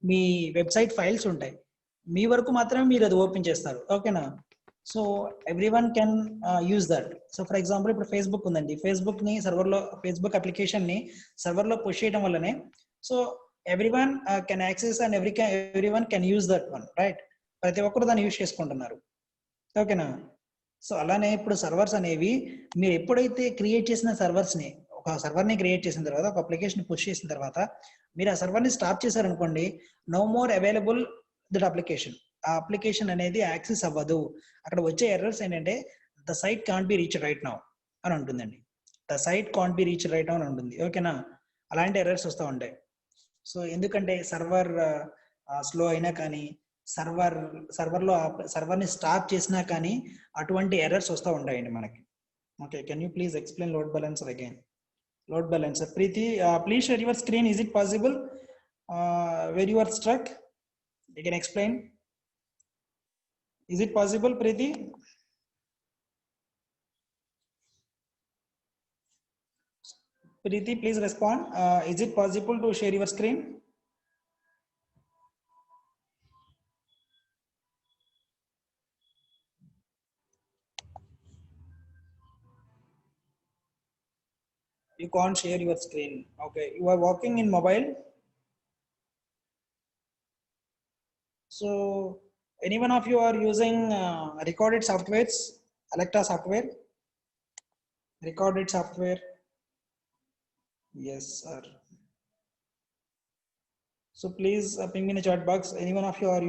మీ వెబ్సైట్ ఫైల్స్ ఉంటాయి. మీ వరకు మాత్రమే మీరు అది ఓపెన్ చేస్తారు. ఓకేనా? So every one can use that. So for example ఇప్పుడు ఫేస్బుక్ ఉందండి, ఫేస్బుక్ ని సర్వర్లో, ఫేస్బుక్ అప్లికేషన్ ని సర్వర్లో పుష్ చేయడం వల్లనే so every one can access and every one can use that one, right? ప్రతి ఒక్కరు దాన్ని యూజ్ చేసుకుంటున్నారు. ఓకేనా? సో అలానే ఇప్పుడు సర్వర్స్ అనేవి మీరు ఎప్పుడైతే క్రియేట్ చేసిన సర్వర్స్ని, ఒక సర్వర్ని క్రియేట్ చేసిన తర్వాత, ఒక అప్లికేషన్ పుష్ చేసిన తర్వాత మీరు ఆ సర్వర్ని స్టాప్ చేశారనుకోండి, no more available that application. ఆ అప్లికేషన్ అనేది యాక్సెస్ అవ్వదు. అక్కడ వచ్చే ఎర్రర్స్ ఏంటంటే the site can't be reach right now అని ఉంటుందండి. The site can't be reach right now అని ఉంటుంది. ఓకేనా? అలాంటి ఎర్రర్స్ వస్తూ ఉంటాయి. సో ఎందుకంటే సర్వర్ స్లో అయినా కానీ, సర్వర్ని స్టాప్ చేసినా కానీ అటువంటి ఎర్రర్స్ వస్తూ ఉంటాయండి మనకి. Okay, can you please explain load balancer again? Load balancer. Preeti, please share your screen. Is it possible? Where you are struck, you can explain. Is it possible, Preeti? Preeti, please respond. Is it possible to share your screen? You can't share your screen. Okay, you are working in mobile. So any one of you are using recorded softwares, Electra software, recorded software? Yes, sir. So please ping in the chat box. Any one of you are using